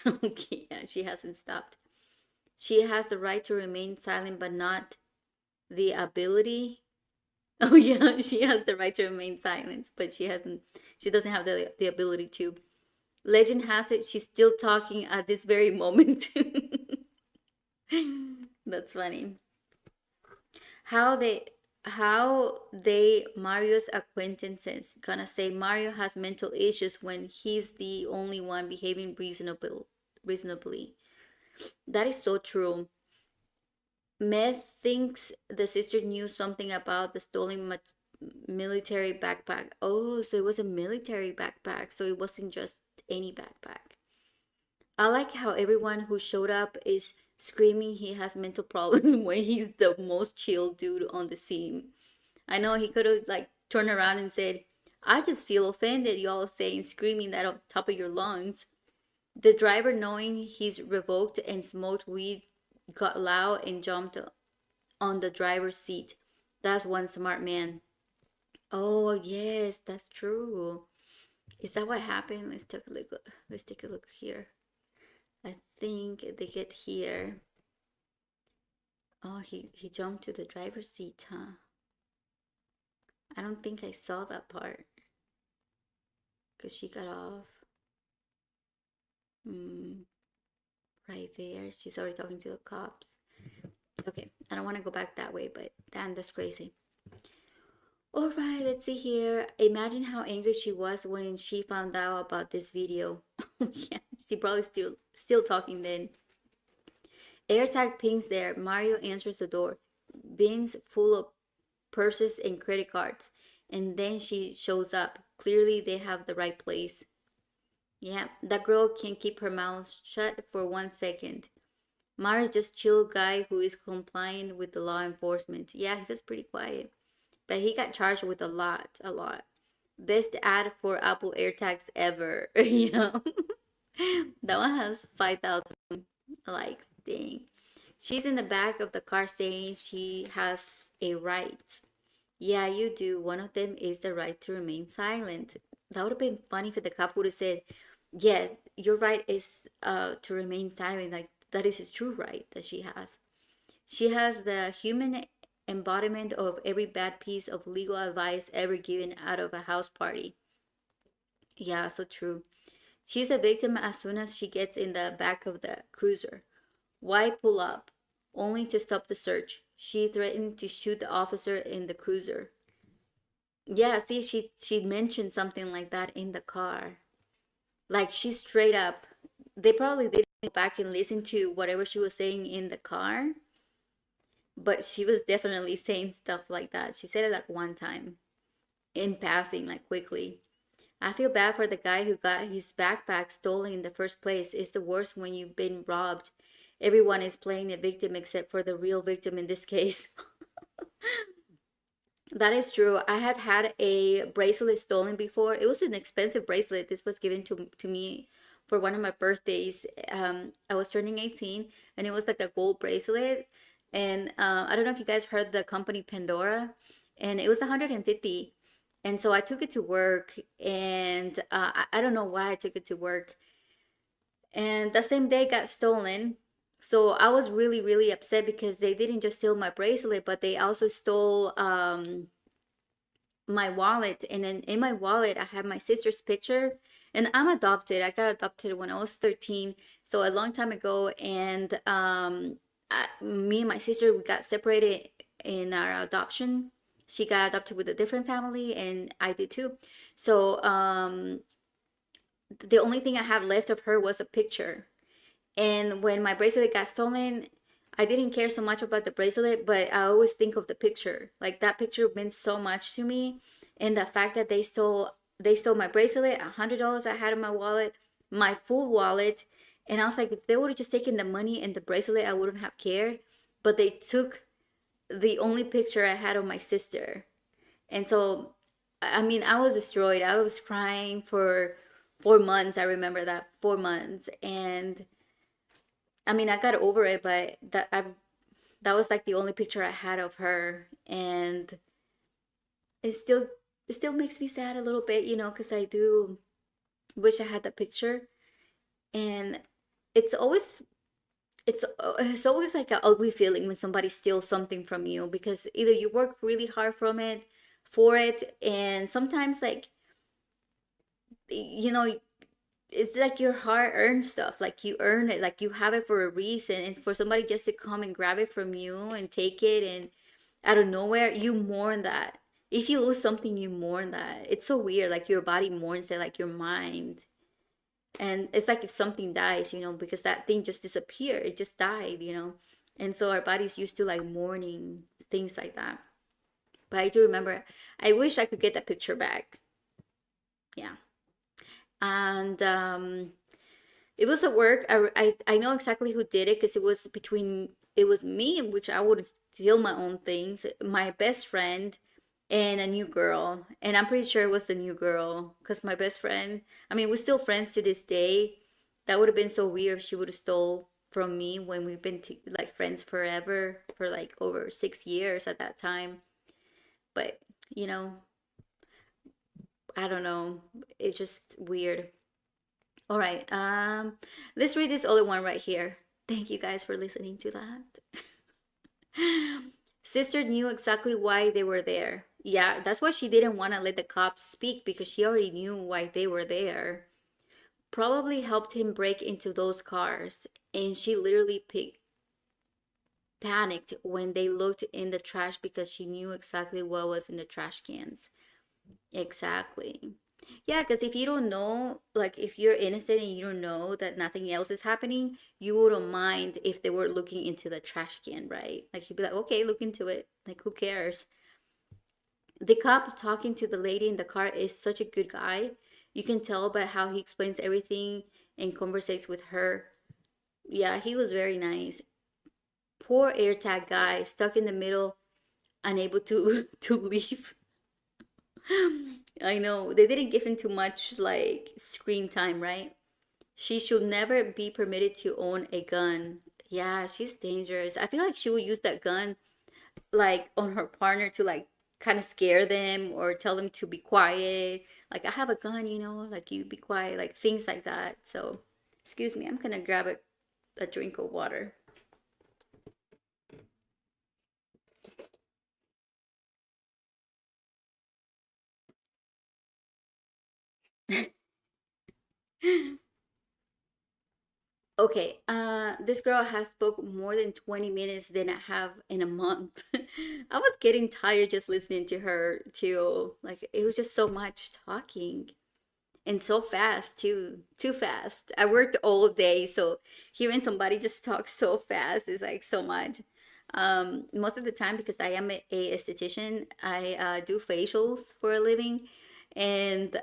Speaker 1: Okay, yeah, she hasn't stopped. She has the right to remain silent, but not the ability. Oh yeah, she has the right to remain silent, but she doesn't have the ability to. Legend has it she's still talking at this very moment. That's funny. How they Mario's acquaintances gonna say Mario has mental issues when he's the only one behaving reasonably. That is so true. Meth thinks the sister knew something about the stolen military backpack. Oh, so it was a military backpack, so it wasn't just any backpack. I like how everyone who showed up is screaming he has mental problems when he's the most chill dude on the scene. I know he could have like turned around and said, I just feel offended y'all saying screaming that on top of your lungs. The driver, knowing he's revoked and smoked weed, got loud and jumped on the driver's seat. That's one smart man. Oh yes, that's true. Is that what happened? Let's take a look. Let's take a look here. I think they get here. Oh, he jumped to the driver's seat, huh? I don't think I saw that part. Because she got off. Right there. She's already talking to the cops. Okay, I don't want to go back that way, but damn, that's crazy. All right, let's see here. Imagine how angry she was when she found out about this video. Yeah, she probably still talking then. AirTag pings there. Mario answers the door. Bins full of purses and credit cards. And then she shows up. Clearly, they have the right place. Yeah, that girl can keep her mouth shut for 1 second. Mario's just chill guy who is complying with the law enforcement. Yeah, he's just pretty quiet. But he got charged with a lot. Best ad for Apple AirTags ever. You know? That one has 5,000 likes. Dang. She's in the back of the car saying she has a right. Yeah, you do. One of them is the right to remain silent. That would have been funny if the cop would have said, yes, your right is to remain silent. Like, that is his true right that she has. She has the human embodiment of every bad piece of legal advice ever given out of a house party. Yeah, so true. She's a victim as soon as she gets in the back of the cruiser. Why pull up? Only to stop the search. She threatened to shoot the officer in the cruiser. Yeah, see, she mentioned something like that in the car. Like, she straight up, they probably didn't go back and listen to whatever she was saying in the car, but she was definitely saying stuff like that. She said it like one time in passing, like quickly. I feel bad for the guy who got his backpack stolen in the first place. It's the worst when you've been robbed. Everyone is playing a victim except for the real victim in this case. That is true. I have had a bracelet stolen before. It was an expensive bracelet. This was given to me for one of my birthdays. I was turning 18 and it was like a gold bracelet. And I don't know if you guys heard the company Pandora, and it was 150. And so I took it to work, and I don't know why I took it to work. And the same day it got stolen. So I was really, really upset because they didn't just steal my bracelet, but they also stole my wallet. And then in my wallet, I had my sister's picture. And I'm adopted. I got adopted when I was 13, so a long time ago. And me and my sister, we got separated in our adoption. She got adopted with a different family, and I did too. So the only thing I had left of her was a picture. And when my bracelet got stolen, I didn't care so much about the bracelet, but I always think of the picture. Like, that picture meant so much to me. And the fact that they stole my bracelet, $100 I had in my wallet, my full wallet. And I was like, if they would have just taken the money and the bracelet, I wouldn't have cared. But they took the only picture I had of my sister. And so, I mean, I was destroyed. I was crying for 4 months. I remember that, 4 months. And I mean, I got over it, but that was like the only picture I had of her. And it still it still makes me sad a little bit, you know, because I do wish I had the picture. And it's always it's always like an ugly feeling when somebody steals something from you, because either you work really hard for it, and sometimes like, you know, it's like your hard earned stuff, like you earn it, like you have it for a reason, and for somebody just to come and grab it from you and take it and out of nowhere, you mourn that. If you lose something, you mourn that. It's so weird, like your body mourns it, like your mind. And it's like if something dies, you know, because that thing just disappeared, it just died, you know. And so our body's used to like mourning things like that. But I do remember, I wish I could get that picture back. Yeah. And it was at work. I know exactly who did it, because it was me, which I wouldn't steal my own things, my best friend, and a new girl. And I'm pretty sure it was the new girl, because my best friend, I mean, we're still friends to this day. That would have been so weird if she would have stole from me when we've been like friends forever, for like over 6 years at that time. But, you know, I don't know. It's just weird. All right. Let's read this other one right here. Thank you guys for listening to that. Sister knew exactly why they were there. Yeah, that's why she didn't want to let the cops speak, because she already knew why they were there. Probably helped him break into those cars, and she literally panicked when they looked in the trash, because she knew exactly what was in the trash cans. Exactly. Yeah, because if you don't know, like if you're innocent and you don't know that nothing else is happening, you wouldn't mind if they were looking into the trash can, right? Like you'd be like, okay, look into it. Like, who cares? The cop talking to the lady in the car is such a good guy. You can tell by how he explains everything and conversates with her. Yeah, he was very nice. Poor AirTag guy, stuck in the middle, unable to to leave. I know they didn't give him too much like screen time, right? She should never be permitted to own a gun. Yeah, she's dangerous. I feel like she would use that gun like on her partner to like kind of scare them or tell them to be quiet. Like, I have a gun, you know, like you be quiet, like things like that. So, excuse me, I'm gonna grab a drink of water. Okay, this girl has spoke more than 20 minutes than I have in a month. I was getting tired just listening to her too. Like, it was just so much talking and so fast too. Too fast. I worked all day, so hearing somebody just talk so fast is like so much. Most of the time, because I am a esthetician, I do facials for a living. And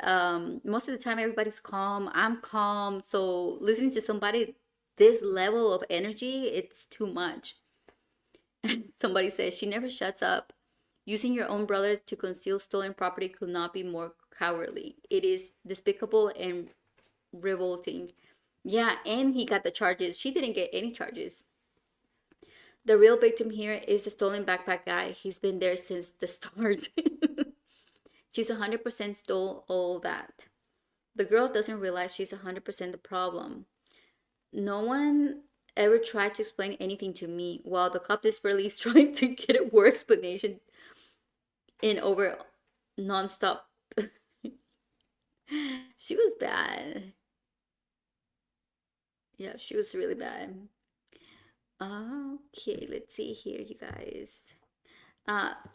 Speaker 1: most of the time, everybody's calm. I'm calm. So listening to somebody this level of energy, it's too much. Somebody says she never shuts up. Using your own brother to conceal stolen property could not be more cowardly. It is despicable and revolting. Yeah, and he got the charges. She didn't get any charges. The real victim here is the stolen backpack guy. He's been there since the start. She's 100% stole all that. The girl doesn't realize she's 100% the problem. No one ever tried to explain anything to me, while the cop desperately is trying to get a word explanation in over nonstop. She was bad. Yeah, she was really bad. Okay, let's see here, you guys.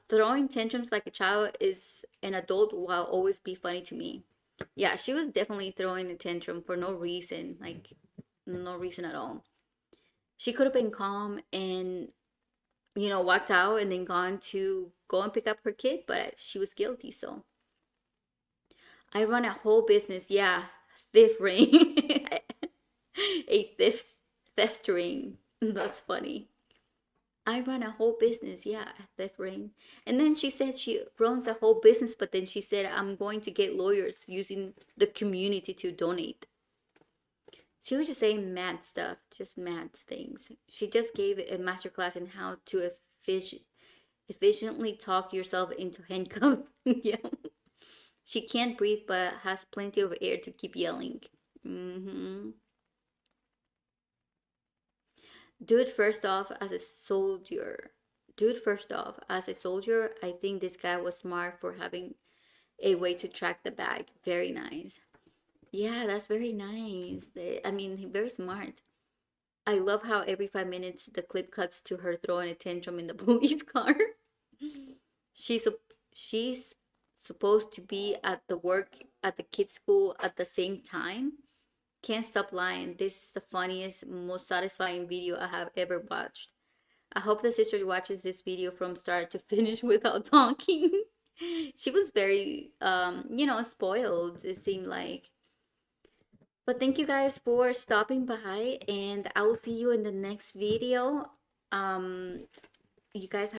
Speaker 1: Throwing tantrums like a child is an adult while always be funny to me. Yeah, she was definitely throwing a tantrum for no reason, like no reason at all. She could have been calm and, you know, walked out and then gone to go and pick up her kid, but she was guilty, so. I run a whole business, yeah, theft ring. A theft ring. That's funny. I run a whole business, yeah, theft ring. And then she said she runs a whole business, but then she said, I'm going to get lawyers using the community to donate. She was just saying mad stuff, just mad things. She just gave a masterclass in how to efficiently talk yourself into handcuffs. Yeah. She can't breathe but has plenty of air to keep yelling. Dude, first off, as a soldier. Dude, first off, as a soldier, I think this guy was smart for having a way to track the bag. Very nice. Yeah, that's very nice. I mean, very smart. I love how every 5 minutes the clip cuts to her throwing a tantrum in the police car. She's she's supposed to be at the work at the kids' school at the same time. Can't stop lying. This is the funniest, most satisfying video I have ever watched. I hope the sister watches this video from start to finish without talking. She was very, spoiled, it seemed like. But thank you guys for stopping by, and I will see you in the next video. You guys